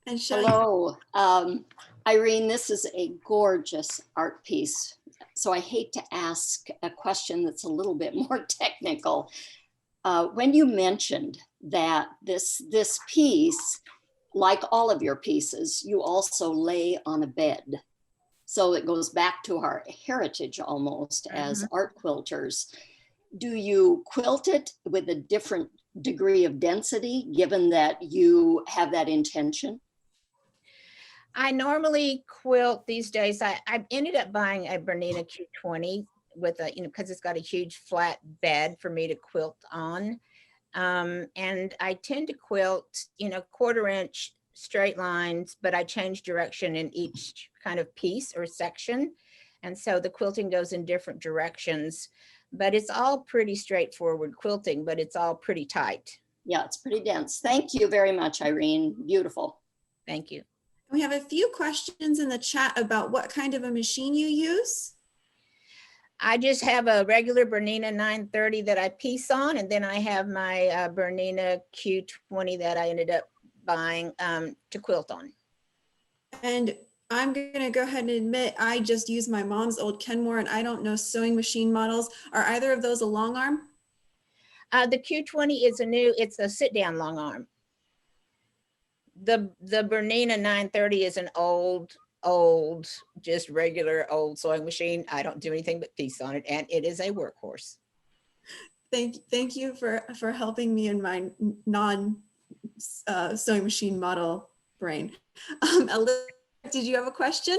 [SPEAKER 1] And show
[SPEAKER 17] Hello, Irene, this is a gorgeous art piece. So I hate to ask a question that's a little bit more technical. When you mentioned that this piece, like all of your pieces, you also lay on a bed. So it goes back to our heritage almost as art quilters. Do you quilt it with a different degree of density, given that you have that intention?
[SPEAKER 14] I normally quilt these days. I ended up buying a Bernina Q20 with a, you know, because it's got a huge flat bed for me to quilt on. And I tend to quilt, you know, 1/4 inch straight lines, but I change direction in each kind of piece or section. And so the quilting goes in different directions, but it's all pretty straightforward quilting, but it's all pretty tight.
[SPEAKER 17] Yeah, it's pretty dense. Thank you very much, Irene. Beautiful.
[SPEAKER 14] Thank you.
[SPEAKER 1] We have a few questions in the chat about what kind of a machine you use.
[SPEAKER 14] I just have a regular Bernina 930 that I piece on, and then I have my Bernina Q20 that I ended up buying to quilt on.
[SPEAKER 1] And I'm gonna go ahead and admit, I just use my mom's old Kenmore and I don't know sewing machine models. Are either of those a long arm?
[SPEAKER 14] The Q20 is it's a sit down long arm. The Bernina 930 is an old, just regular old sewing machine. I don't do anything but piece on it, and it is a workhorse.
[SPEAKER 1] Thank you for helping me in my non sewing machine model brain. Alyssa, did you have a question?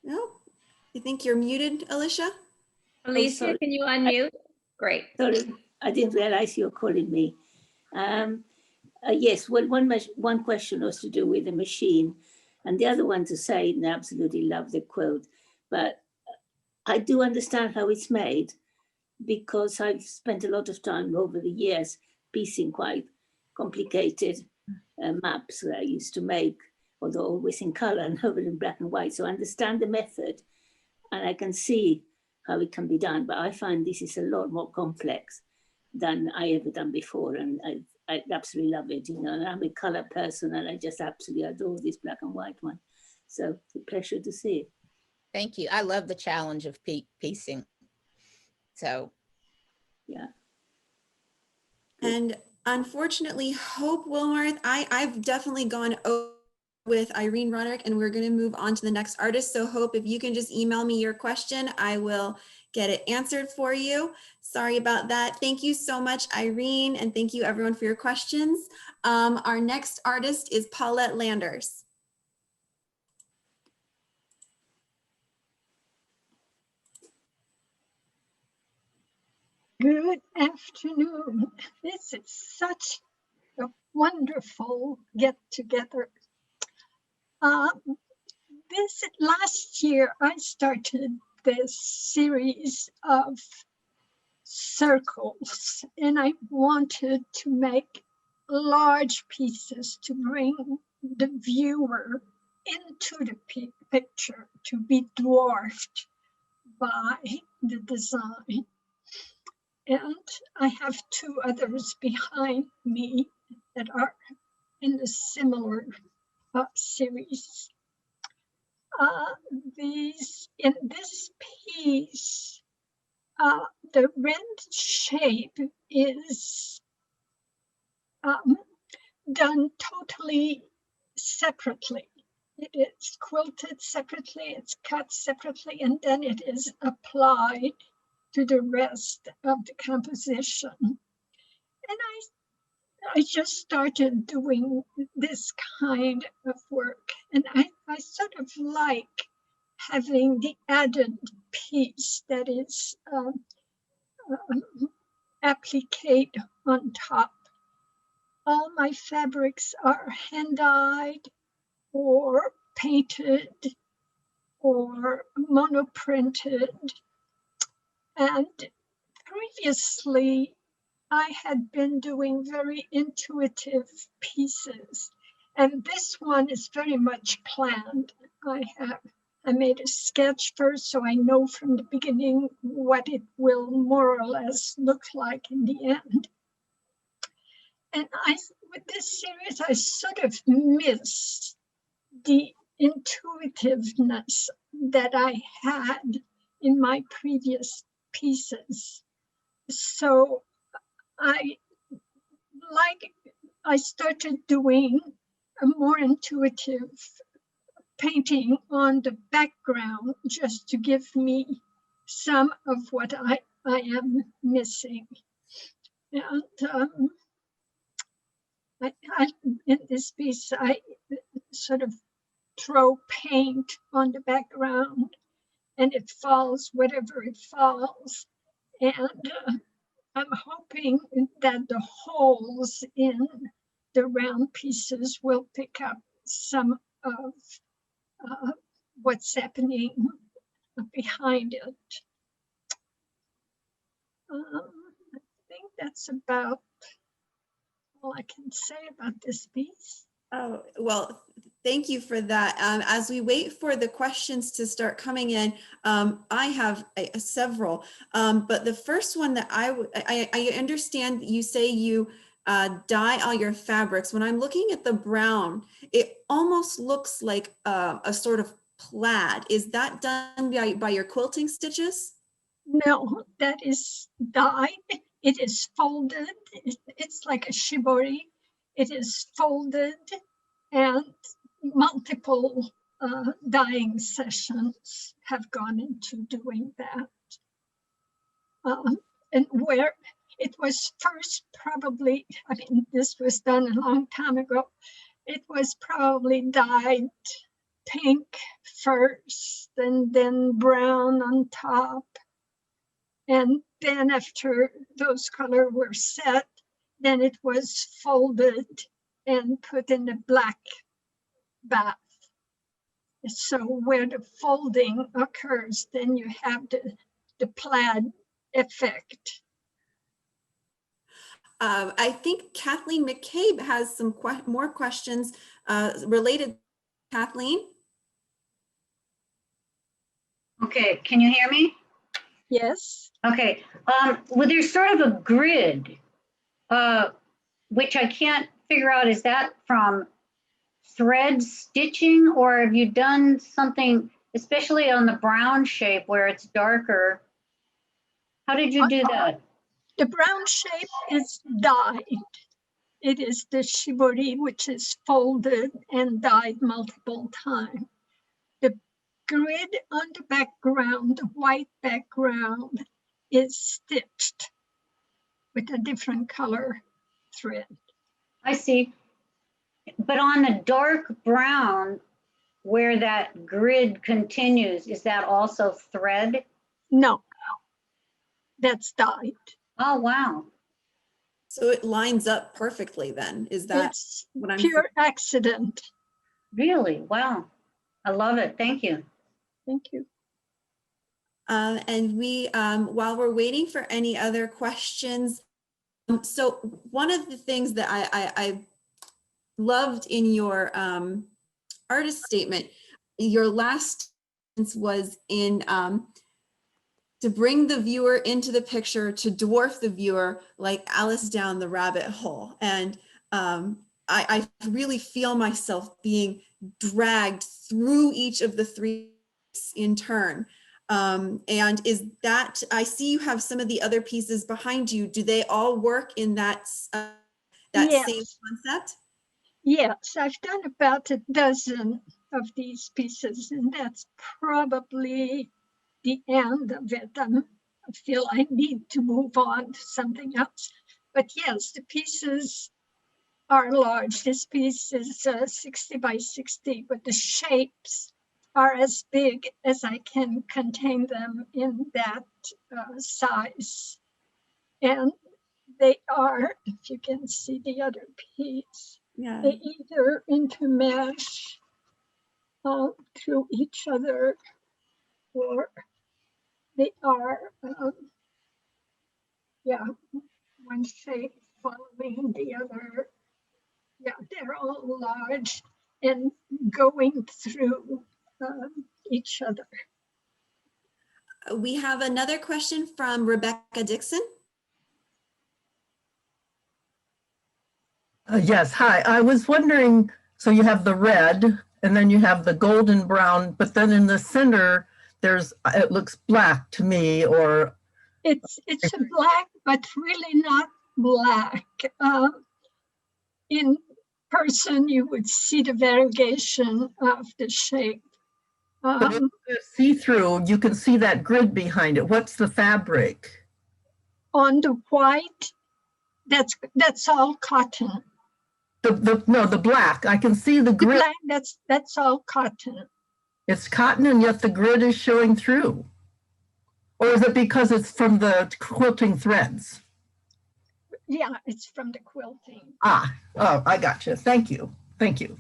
[SPEAKER 1] No, I think you're muted, Alicia.
[SPEAKER 8] Alicia,
[SPEAKER 18] sorry.
[SPEAKER 8] can you unmute? Great.
[SPEAKER 18] Sorry, I didn't realize you were calling me. Yes, well, one question was to do with the machine, and the other one to say, and I absolutely love the quilt, but I do understand how it's made because I've spent a lot of time over the years piecing quite complicated maps that I used to make, although always in color and never in black and white. So I understand the method and I can see how it can be done, but I find this is a lot more complex than I ever done before. And I absolutely love it, you know, and I'm a color person and I just absolutely adore this black and white one. So it's a pleasure to see it.
[SPEAKER 14] Thank you. I love the challenge of piecing. So.
[SPEAKER 18] Yeah.
[SPEAKER 1] And unfortunately, Hope Wilmarth, I've definitely gone over with Irene Roderick, and we're going to move on to the next artist. So Hope, if you can just email me your question, I will get it answered for you. Sorry about that. Thank you so much, Irene, and thank you everyone for your questions. Our next artist is Paulette Landers.
[SPEAKER 19] Good afternoon. This is such a wonderful get together. This last year, I started this series of circles, and I wanted to make large pieces to bring the viewer into the picture, to be dwarfed by the design. And I have two others behind me that are in a similar series. In this piece, the red shape is done totally separately. It is quilted separately, it's cut separately, and then it is applied to the rest of the composition. And I just started doing this kind of work, and I sort of like having the added piece that is applique on top. All my fabrics are hand-dyed or painted or monoprinted. And previously, I had been doing very intuitive pieces, and this one is very much planned. I made a sketch first, so I know from the beginning what it will more or less look like in the end. And with this series, I sort of miss the intuitiveness that I had in my previous pieces. So I started doing a more intuitive painting on the background just to give me some of what I am missing. And in this piece, I sort of throw paint on the background and it falls whatever it falls. And I'm hoping that the holes in the round pieces will pick up some of what's happening behind it. I think that's about all I can say about this piece.
[SPEAKER 1] Oh, well, thank you for that. As we wait for the questions to start coming in, I have several, but the first one that I understand that you say you dye all your fabrics. When I'm looking at the brown, it almost looks like a sort of plaid. Is that done by your quilting stitches?
[SPEAKER 19] No, that is dyed. It is folded. It's like a shibori. It is folded, and multiple dyeing sessions have gone into doing that. And where it was first probably, I mean, this was done a long time ago, it was probably dyed pink first and then brown on top. And then after those colors were set, then it was folded and put in a black bath. So where the folding occurs, then you have the plaid effect.
[SPEAKER 1] I think Kathleen McCabe has some more questions related. Kathleen?
[SPEAKER 20] Okay, can you hear me?
[SPEAKER 19] Yes.
[SPEAKER 20] Okay, well, there's sort of a grid. which I can't figure out, is that from thread stitching, or have you done something, especially on the brown shape where it's darker? How did you do that?
[SPEAKER 19] The brown shape is dyed. It is the shibori, which is folded and dyed multiple times. The grid on the background, the white background, is stitched with a different color thread.
[SPEAKER 20] I see. But on the dark brown, where that grid continues, is that also thread?
[SPEAKER 19] No, that's dyed.
[SPEAKER 20] Oh, wow.
[SPEAKER 1] So it lines up perfectly then. Is that
[SPEAKER 19] It's
[SPEAKER 1] what I'm
[SPEAKER 19] pure accident.
[SPEAKER 20] Really? Wow. I love it. Thank you.
[SPEAKER 19] Thank you.
[SPEAKER 1] And we, while we're waiting for any other questions, so one of the things that I loved in your artist statement, your last sentence was in to bring the viewer into the picture, to dwarf the viewer like Alice down the rabbit hole. And I really feel myself being dragged through each of the three in turn. And is that, I see you have some of the other pieces behind you. Do they all work in that,
[SPEAKER 19] Yes.
[SPEAKER 1] same concept?
[SPEAKER 19] Yes, I've done about a dozen of these pieces, and that's probably the end of it. I feel I need to move on to something else. But yes, the pieces are large. This piece is 60 by 60, but the shapes are as big as I can contain them in that size. And they are, if you can see the other piece,
[SPEAKER 1] yeah,
[SPEAKER 19] they either intermesh through each other, or they are, yeah, one shape following the other. Yeah, they're all large and going through each other.
[SPEAKER 1] We have another question from Rebecca Dixon.
[SPEAKER 21] Yes, hi. I was wondering, so you have the red and then you have the golden brown, but then in the center, there's, it looks black to me, or.
[SPEAKER 19] It's a black, but really not black. In person, you would see the variegation of the shape.
[SPEAKER 21] But if it's see-through, you can see that grid behind it. What's the fabric?
[SPEAKER 19] On the white, that's all cotton.
[SPEAKER 21] No, the black. I can see the grid.
[SPEAKER 19] The black, that's all cotton.
[SPEAKER 21] It's cotton, and yet the grid is showing through. Or is it because it's from the quilting threads?
[SPEAKER 19] Yeah, it's from the quilting.
[SPEAKER 21] Oh, I got you. Thank you. Thank you.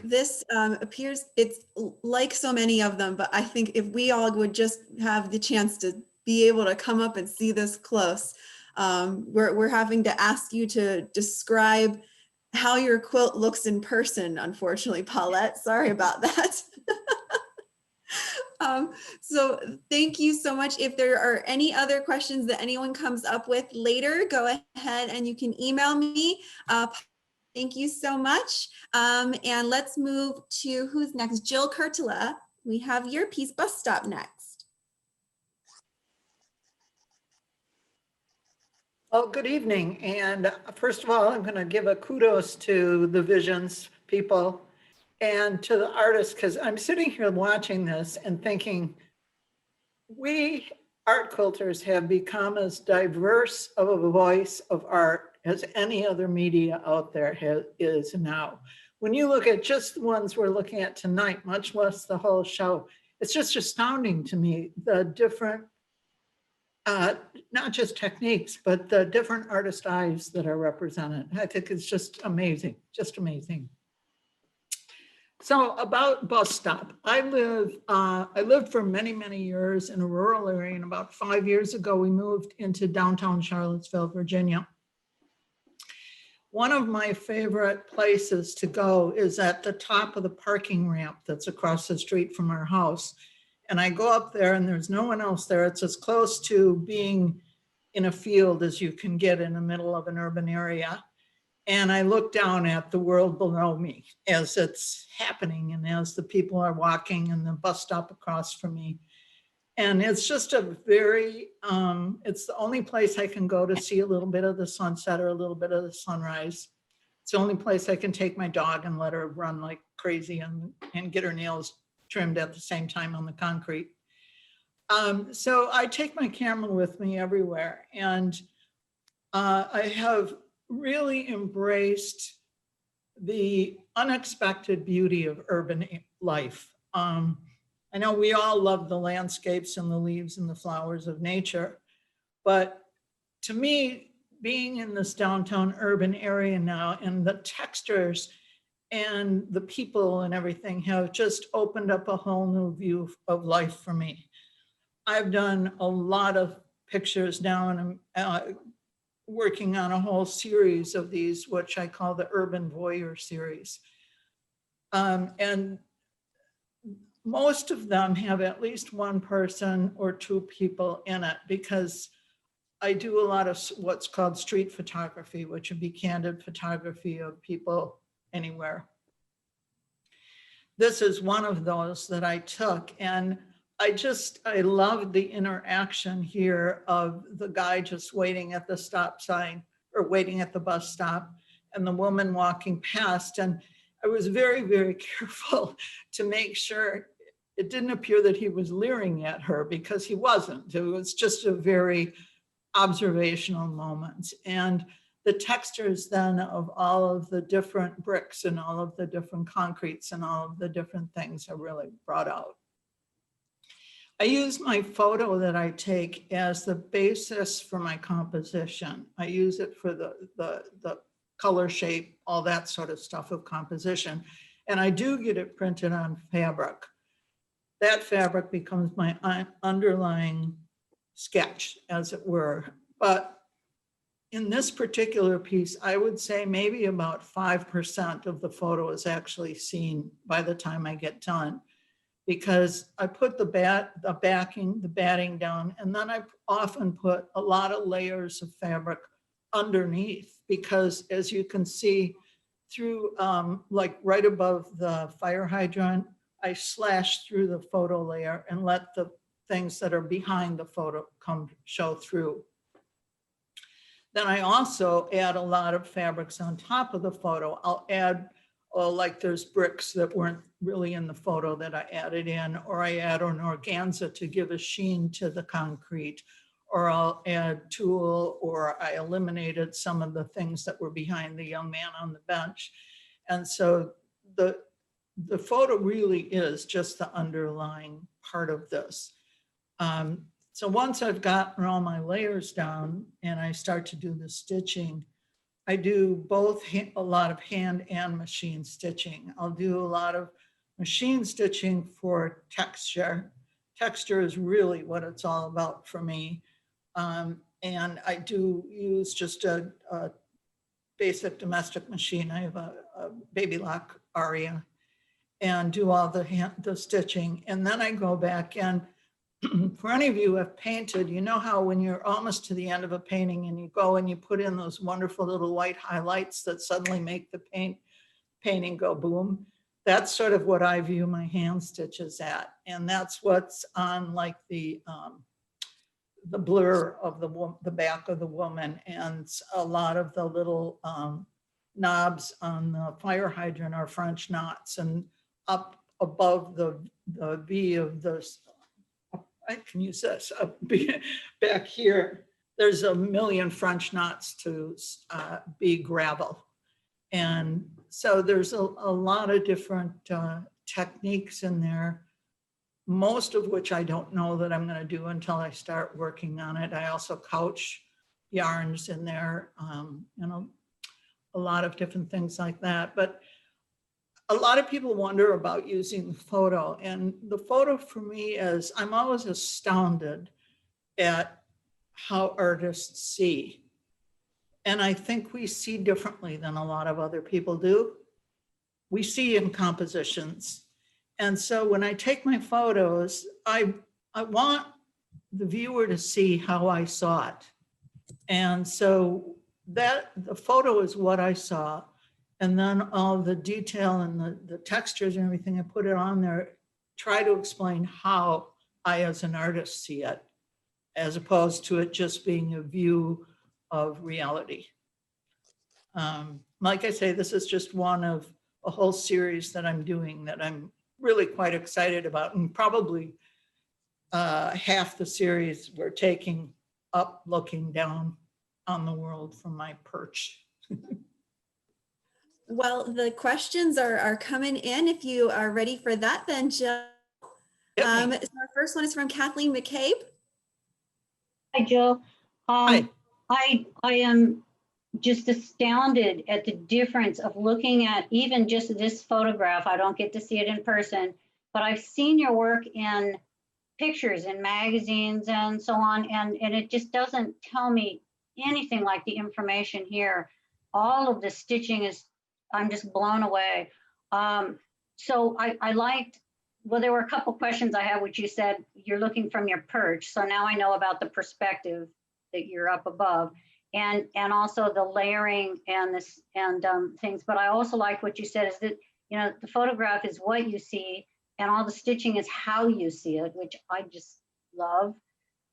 [SPEAKER 1] This appears, it's like so many of them, but I think if we all would just have the chance to be able to come up and see this close, we're having to ask you to describe how your quilt looks in person, unfortunately, Paulette. Sorry about that. So thank you so much. If there are any other questions that anyone comes up with later, go ahead and you can email me. Thank you so much. And let's move to who's next? Jill Kerttula. We have your piece, Bus Stop, next.
[SPEAKER 5] Well, good evening. And first of all, I'm going to give a kudos to the Visions people and to the artists, because I'm sitting here watching this and thinking, we art quilters have become as diverse of a voice of art as any other media out there is now. When you look at just the ones we're looking at tonight, much less the whole show, it's just astounding to me, the different, not just techniques, but the different artist eyes that are represented. I think it's just amazing, just amazing. So about Bus Stop, I lived for many, many years in a rural area, and about 5 years ago, we moved into downtown Charlottesville, Virginia. One of my favorite places to go is at the top of the parking ramp that's across the street from our house. And I go up there and there's no one else there. It's as close to being in a field as you can get in the middle of an urban area. And I look down at the world below me as it's happening and as the people are walking and the bus stop across from me. And it's just a very, it's the only place I can go to see a little bit of the sunset or a little bit of the sunrise. It's the only place I can take my dog and let her run like crazy and get her nails trimmed at the same time on the concrete. So I take my camera with me everywhere, and I have really embraced the unexpected beauty of urban life. I know we all love the landscapes and the leaves and the flowers of nature, but to me, being in this downtown urban area now, and the textures and the people and everything have just opened up a whole new view of life for me. I've done a lot of pictures now, and I'm working on a whole series of these, which I call the Urban Voyeur series. And most of them have at least one person or two people in it, because I do a lot of what's called street photography, which would be candid photography of people anywhere. This is one of those that I took, and I love the interaction here of the guy just waiting at the stop sign or waiting at the bus stop, and the woman walking past. And I was very, very careful to make sure it didn't appear that he was leering at her, because he wasn't. It was just a very observational moment. And the textures then of all of the different bricks and all of the different concretes and all of the different things are really brought out. I use my photo that I take as the basis for my composition. I use it for the color shape, all that sort of stuff of composition. And I do get it printed on fabric. That fabric becomes my underlying sketch, as it were. But in this particular piece, I would say maybe about 5% of the photo is actually seen by the time I get done, because I put the backing, the batting down, and then I often put a lot of layers of fabric underneath, because as you can see through, like right above the fire hydrant, I slash through the photo layer and let the things that are behind the photo show through. Then I also add a lot of fabrics on top of the photo. I'll add, like there's bricks that weren't really in the photo that I added in, or I add an organza to give a sheen to the concrete, or I'll add tulle, or I eliminated some of the things that were behind the young man on the bench. And so the photo really is just the underlying part of this. So once I've gotten all my layers down and I start to do the stitching, I do both a lot of hand and machine stitching. I'll do a lot of machine stitching for texture. Texture is really what it's all about for me. And I do use just a basic domestic machine. I have a Baby Lock Aria, and do all the stitching. And then I go back, and for any of you who have painted, you know how when you're almost to the end of a painting and you go and you put in those wonderful little white highlights that suddenly make the painting go boom. That's sort of what I view my hand stitches at. And that's what's on like the blur of the back of the woman, and a lot of the little knobs on the fire hydrant are French knots, and up above the V of this, I can use this, back here, there's a million French knots to be gravel. And so there's a lot of different techniques in there, most of which I don't know that I'm going to do until I start working on it. I also couch yarns in there, you know, a lot of different things like that. But a lot of people wonder about using the photo, and the photo for me is, I'm always astounded at how artists see. And I think we see differently than a lot of other people do. We see in compositions. And so when I take my photos, I want the viewer to see how I saw it. And so that the photo is what I saw. And then all the detail and the textures and everything, I put it on there, try to explain how I as an artist see it, as opposed to it just being a view of reality. Like I say, this is just one of a whole series that I'm doing that I'm really quite excited about, and probably half the series we're taking up, looking down on the world from my perch.
[SPEAKER 1] Well, the questions are coming in. If you are ready for that, then Jill. So our first one is from Kathleen McCabe.
[SPEAKER 20] Hi, Jill. I am just astounded at the difference of looking at even just this photograph. I don't get to see it in person, but I've seen your work in pictures in magazines and so on, and it just doesn't tell me anything like the information here. All of the stitching is, I'm just blown away. So I liked, well, there were a couple questions I had, which you said you're looking from your perch. So now I know about the perspective that you're up above, and also the layering and this and things. But I also like what you said is that, you know, the photograph is what you see and all the stitching is how you see it, which I just love.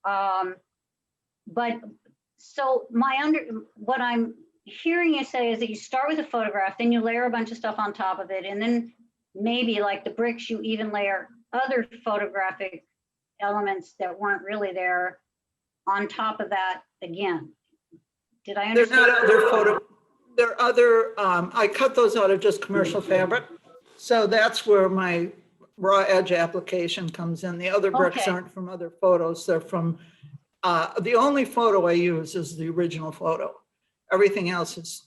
[SPEAKER 20] But so what I'm hearing you say is that you start with a photograph, then you layer a bunch of stuff on top of it, and then maybe like the bricks, you even layer other photographic elements that weren't really there on top of that again. Did I understand?
[SPEAKER 5] They're not other they're other, I cut those out of just commercial fabric. So that's where my raw edge application comes in. The other bricks aren't from other photos. They're from, the only photo I use is the original photo. Everything else is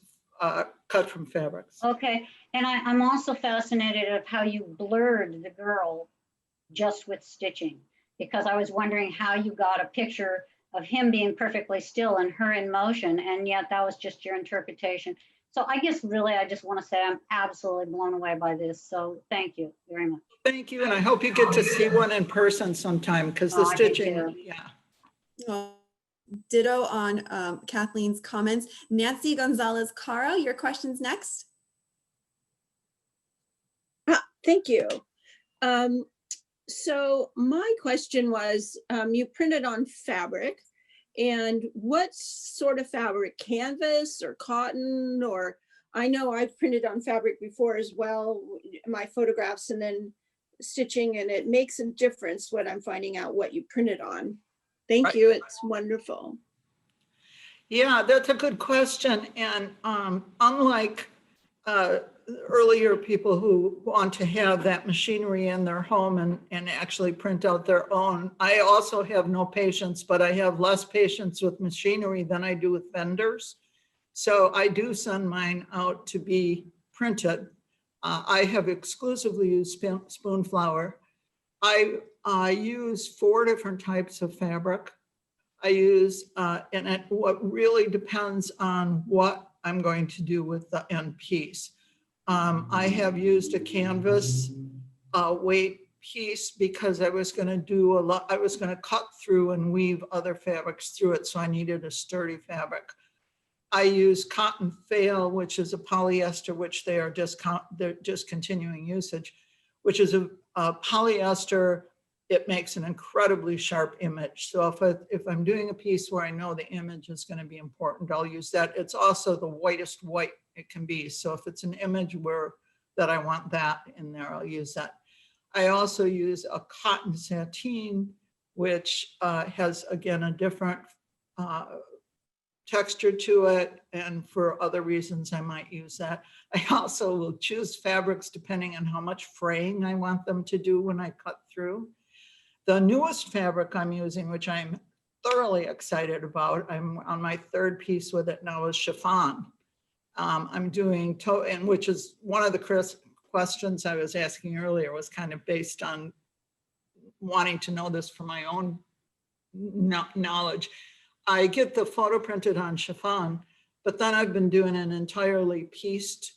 [SPEAKER 5] cut from fabrics.
[SPEAKER 20] Okay, and I'm also fascinated of how you blurred the girl just with stitching, because I was wondering how you got a picture of him being perfectly still and her in motion, and yet that was just your interpretation. So I guess really I just want to say I'm absolutely blown away by this. So thank you very much.
[SPEAKER 5] Thank you, and I hope you get to see one in person sometime, because the stitching, yeah.
[SPEAKER 1] Well, ditto on Kathleen's comments. Nancy Gonzalez Caro, your question's next.
[SPEAKER 3] Thank you. So my question was, you printed on fabric, and what sort of fabric? Canvas or cotton? Or I know I've printed on fabric before as well, my photographs and then stitching, and it makes a difference when I'm finding out what you printed on. Thank you, it's wonderful.
[SPEAKER 5] Yeah, that's a good question. And unlike earlier people who want to have that machinery in their home and actually print out their own, I also have no patience, but I have less patience with machinery than I do with vendors. So I do send mine out to be printed. I have exclusively used spoon flower. I use 4 different types of fabric. I use, and what really depends on what I'm going to do with the end piece. I have used a canvas weight piece because I was going to do a lot. I was going to cut through and weave other fabrics through it, so I needed a sturdy fabric. I use cotton fail, which is a polyester, which they're discontinuing usage, which is a polyester. It makes an incredibly sharp image. So if I'm doing a piece where I know the image is going to be important, I'll use that. It's also the whitest white it can be. So if it's an image that I want that in there, I'll use that. I also use a cotton sateen, which has, again, a different texture to it. And for other reasons, I might use that. I also will choose fabrics depending on how much fraying I want them to do when I cut through. The newest fabric I'm using, which I'm thoroughly excited about, I'm on my 3rd piece with it now, is chiffon. I'm doing, and which is one of the questions I was asking earlier, was kind of based on wanting to know this for my own knowledge. I get the photo printed on chiffon, but then I've been doing an entirely pieced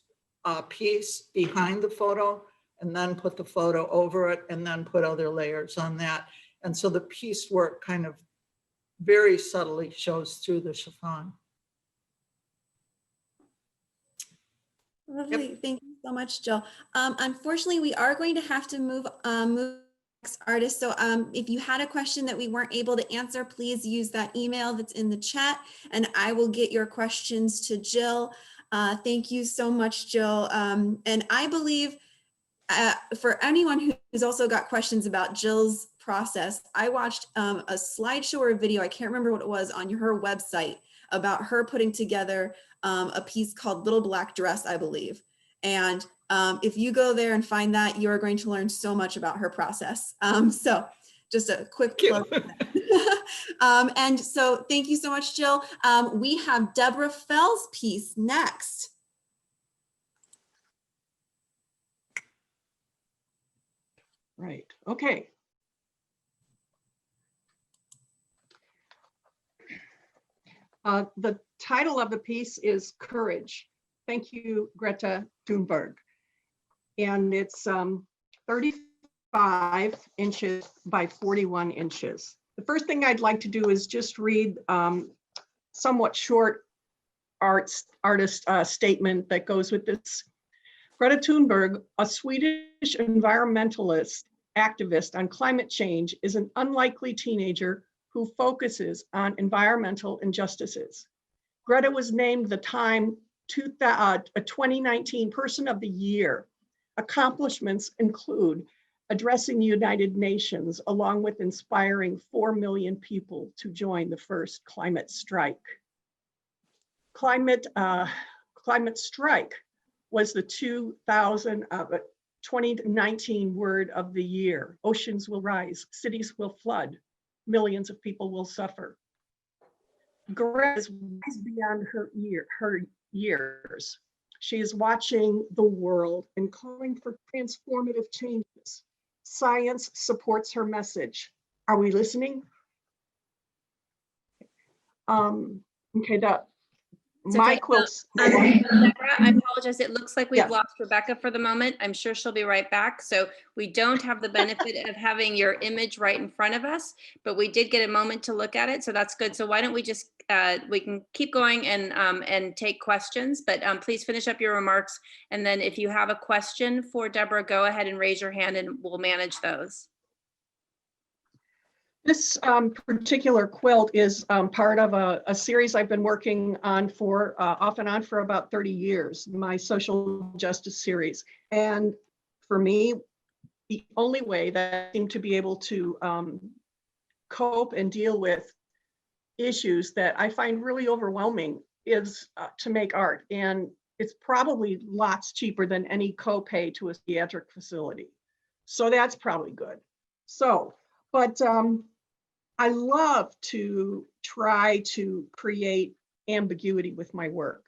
[SPEAKER 5] piece behind the photo, and then put the photo over it, and then put other layers on that. And so the piece work kind of very subtly shows through the chiffon.
[SPEAKER 1] Lovely. Thank you so much, Jill. Unfortunately, we are going to have to move next artist. So if you had a question that we weren't able to answer, please use that email that's in the chat and I will get your questions to Jill. Thank you so much, Jill. And I believe for anyone who's also got questions about Jill's process, I watched a slideshow or a video, I can't remember what it was, on her website about her putting together a piece called Little Black Dress, I believe. And if you go there and find that, you are going to learn so much about her process. So just a quick plug. And so thank you so much, Jill. We have Deborah Fell's piece next.
[SPEAKER 2] Right, okay. The title of the piece is Courage. Thank you, Greta Thunberg. And it's 35 inches by 41 inches. The first thing I'd like to do is just read somewhat short artist statement that goes with this. Greta Thunberg, a Swedish environmentalist activist on climate change, is an unlikely teenager who focuses on environmental injustices. Greta was named the Time 2019 Person of the Year. Accomplishments include addressing the United Nations along with inspiring 4 million people to join the first climate strike. Climate strike was the 2019 word of the year. Oceans will rise, cities will flood, millions of people will suffer. Greta is wise beyond her years. She is watching the world and calling for transformative changes. Science supports her message. Are we listening? Okay, my quilts.
[SPEAKER 8] Deborah, I apologize. It looks like we've
[SPEAKER 2] Yes.
[SPEAKER 8] lost Rebecca for the moment. I'm sure she'll be right back. So we don't have the benefit of having your image right in front of us, but we did get a moment to look at it. So that's good. So why don't we just, we can keep going and take questions, but please finish up your remarks. And then if you have a question for Deborah, go ahead and raise your hand and we'll manage those.
[SPEAKER 2] This particular quilt is part of a series I've been working on for off and on for about 30 years, my social justice series. And for me, the only way that I seem to be able to cope and deal with issues that I find really overwhelming is to make art. And it's probably lots cheaper than any copay to a psychiatric facility. So that's probably good. So, but I love to try to create ambiguity with my work.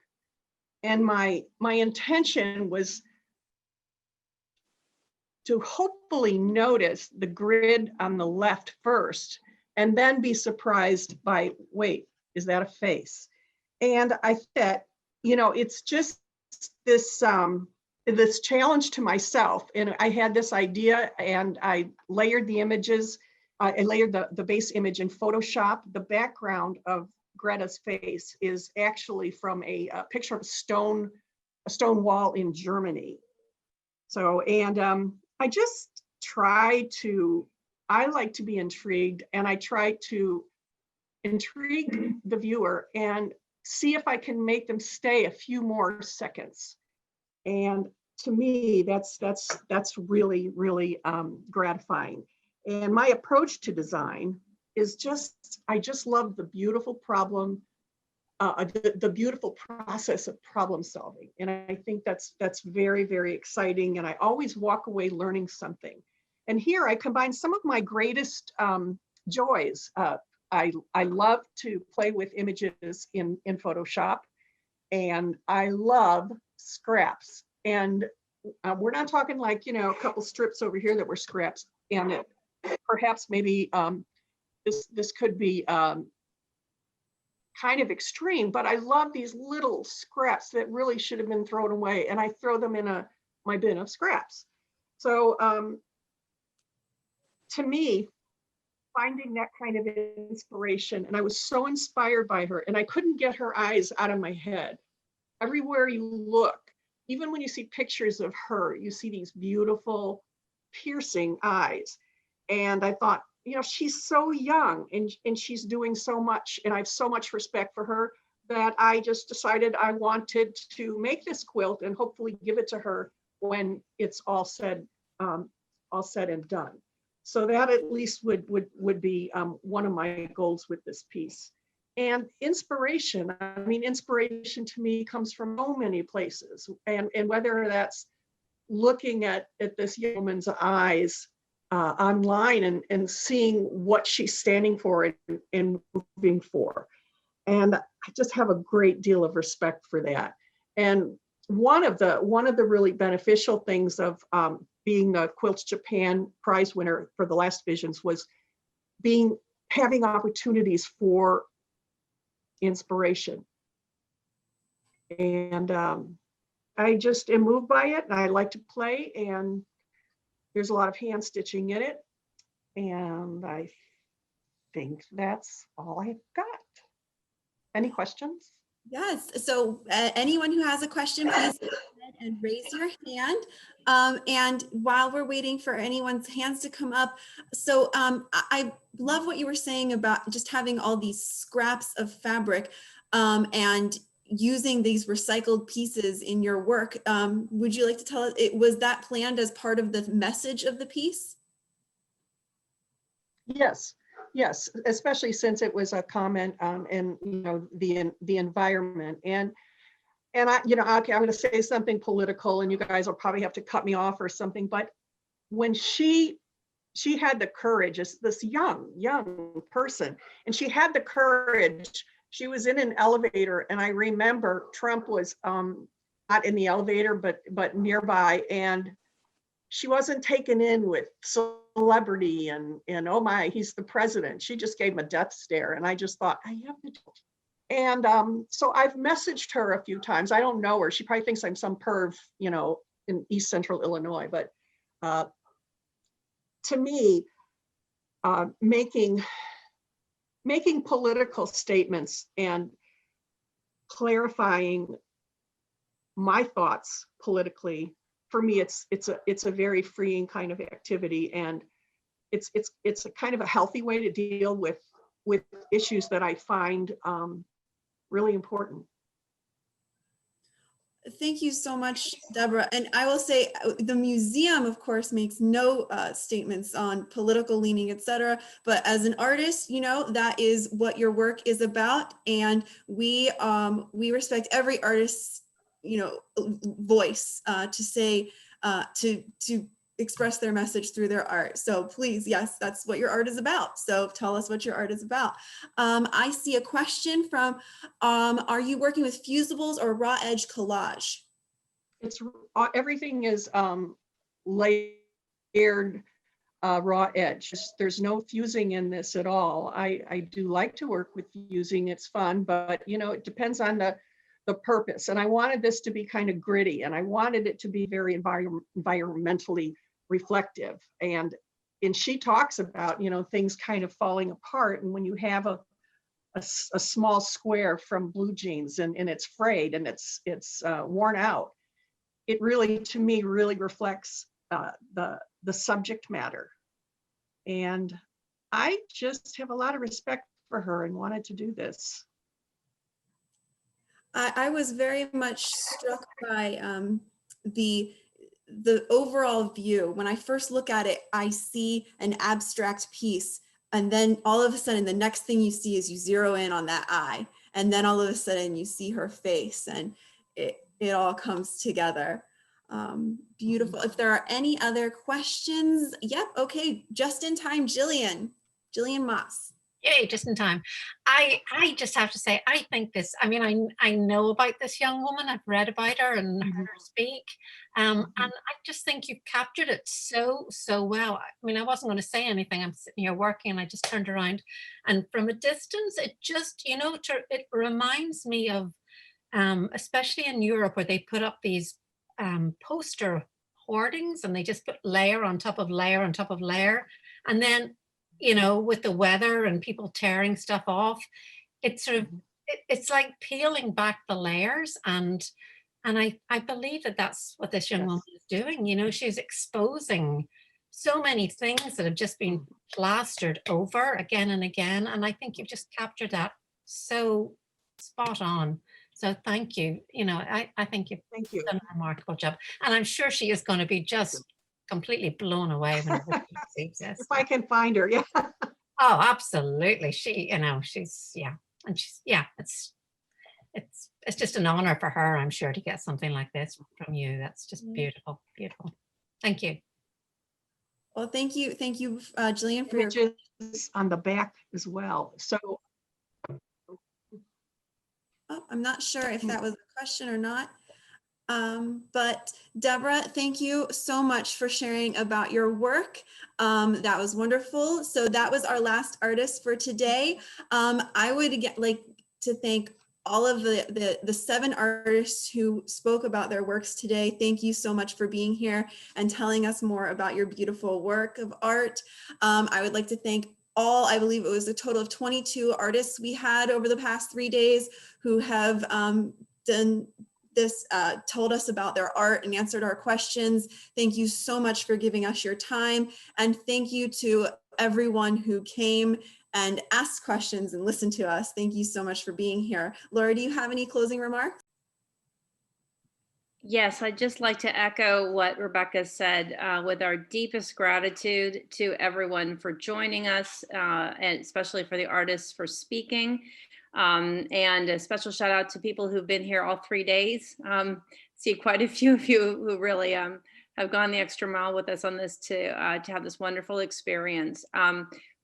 [SPEAKER 2] And my intention was to hopefully notice the grid on the left first, and then be surprised by, wait, is that a face? And I thought, you know, it's just this, this challenge to myself. And I had this idea and I layered the images. I layered the base image in Photoshop. The background of Greta's face is actually from a picture of a stone wall in Germany. So, and I just try to, I like to be intrigued, and I try to intrigue the viewer and see if I can make them stay a few more seconds. And to me, that's really, really gratifying. And my approach to design is just, I just love the beautiful problem, the beautiful process of problem solving. And I think that's very, very exciting. And I always walk away learning something. And here I combine some of my greatest joys. I love to play with images in Photoshop, and I love scraps. And we're not talking like, you know, a couple strips over here that were scraps. And it, perhaps maybe this could be kind of extreme, but I love these little scraps that really should have been thrown away, and I throw them in my bin of scraps. So to me, finding that kind of inspiration. And I was so inspired by her, and I couldn't get her eyes out of my head. Everywhere you look, even when you see pictures of her, you see these beautiful, piercing eyes. And I thought, you know, she's so young and she's doing so much, and I have so much respect for her that I just decided I wanted to make this quilt and hopefully give it to her when it's all said and done. So that at least would be one of my goals with this piece. And inspiration, I mean, inspiration to me comes from so many places, and whether that's looking at this young woman's eyes online and seeing what she's standing for and moving for. And I just have a great deal of respect for that. And one of the really beneficial things of being the Quilts Japan prize winner for the last Visions was having opportunities for inspiration. And I just am moved by it, and I like to play, and there's a lot of hand stitching in it. And I think that's all I've got. Any questions?
[SPEAKER 1] Yes, so anyone who has a question, please go ahead and raise your hand. And while we're waiting for anyone's hands to come up, so I love what you were saying about just having all these scraps of fabric and using these recycled pieces in your work. Would you like to tell us, was that planned as part of the message of the piece?
[SPEAKER 2] Yes, especially since it was a comment in, you know, the environment. And I, you know, okay, I'm going to say something political, and you guys will probably have to cut me off or something. But when she had the courage, as this young person, and she had the courage. She was in an elevator, and I remember Trump was not in the elevator, but nearby, and she wasn't taken in with celebrity and oh my, he's the president. She just gave him a death stare, and I just thought, I have to do it. And so I've messaged her a few times. I don't know her. She probably thinks I'm some perv, you know, in East Central Illinois. But to me, making political statements and clarifying my thoughts politically, for me, it's a very freeing kind of activity, and it's a kind of a healthy way to deal with issues that I find really important.
[SPEAKER 1] Thank you so much, Deborah. And I will say the museum, of course, makes no statements on political leaning, etc. But as an artist, you know, that is what your work is about. And we respect every artist's, you know, voice to say, to express their message through their art. So please, yes, that's what your art is about. So tell us what your art is about. I see a question from, are you working with fusibles or raw edge collage?
[SPEAKER 2] It's everything is layered raw edge. There's no fusing in this at all. I do like to work with fusing. It's fun, but you know, it depends on the purpose. And I wanted this to be kind of gritty, and I wanted it to be very environmentally reflective. And she talks about, you know, things kind of falling apart. And when you have a small square from blue jeans and it's frayed and it's worn out, it really, to me, really reflects the subject matter. And I just have a lot of respect for her and wanted to do this.
[SPEAKER 1] I was very much struck by the overall view. When I first look at it, I see an abstract piece, and then all of a sudden the next thing you see is you zero in on that eye, and then all of a sudden you see her face, and it all comes together. Beautiful. If there are any other questions, yep, okay, just in time, Jillian Moss.
[SPEAKER 13] Yay, just in time. I just have to say, I think this, I mean, I know about this young woman. I've read about her and heard her speak. And I just think you've captured it so well. I mean, I wasn't going to say anything. I'm sitting here working and I just turned around, and from a distance, it just, you know, it reminds me of, especially in Europe, where they put up these poster hoardings, and they just put layer on top of layer on top of layer. And then you know, with the weather and people tearing stuff off, it's sort of, it's like peeling back the layers. And I believe that that's what this young woman is doing. You know, she's exposing so many things that have just been plastered over again and again. And I think you've just captured that so spot on. So thank you. You know, I think you've done a remarkable job. And I'm sure she is going to be just completely blown away whenever she sees this.
[SPEAKER 2] If I can find her, yeah.
[SPEAKER 13] Oh, absolutely. She, you know, she's, yeah. And she's, yeah, it's just an honor for her, I'm sure, to get something like this from you. That's just beautiful, beautiful. Thank you.
[SPEAKER 1] Well, thank you, Jillian, for your
[SPEAKER 2] images on the back as well. So
[SPEAKER 1] I'm not sure if that was a question or not. But Deborah, thank you so much for sharing about your work. That was wonderful. So that was our last artist for today. I would like to thank all of the 7 artists who spoke about their works today. Thank you so much for being here and telling us more about your beautiful work of art. I would like to thank I believe it was a total of 22 artists we had over the past 3 days who have done this, told us about their art and answered our questions. Thank you so much for giving us your time. And thank you to everyone who came and asked questions and listened to us. Thank you so much for being here. Laura, do you have any closing remarks?
[SPEAKER 8] Yes, I'd just like to echo what Rebecca said, with our deepest gratitude to everyone for joining us, and especially for the artists for speaking. And a special shout out to people who've been here all 3 days. See quite a few of you who really have gone the extra mile with us on this to have this wonderful experience.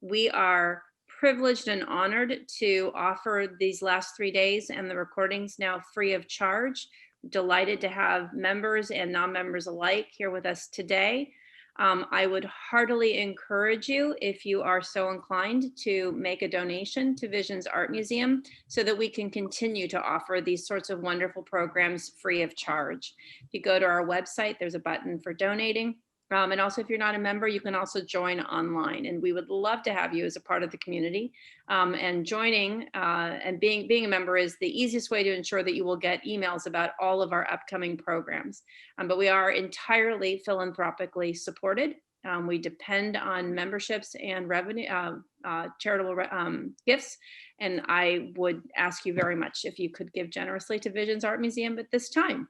[SPEAKER 8] We are privileged and honored to offer these last 3 days and the recordings now free of charge. Delighted to have members and non-members alike here with us today. I would heartily encourage you, if you are so inclined, to make a donation to Visions Art Museum so that we can continue to offer these sorts of wonderful programs free of charge. If you go to our website, there's a button for donating. And also, if you're not a member, you can also join online, and we would love to have you as a part of the community. And joining and being a member is the easiest way to ensure that you will get emails about all of our upcoming programs. But we are entirely philanthropically supported. We depend on memberships and revenue, charitable gifts. And I would ask you very much if you could give generously to Visions Art Museum at this time.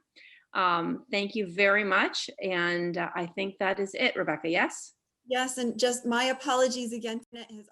[SPEAKER 8] Thank you very much. And I think that is it, Rebecca, yes?
[SPEAKER 1] Yes, and just my apologies again. Internet has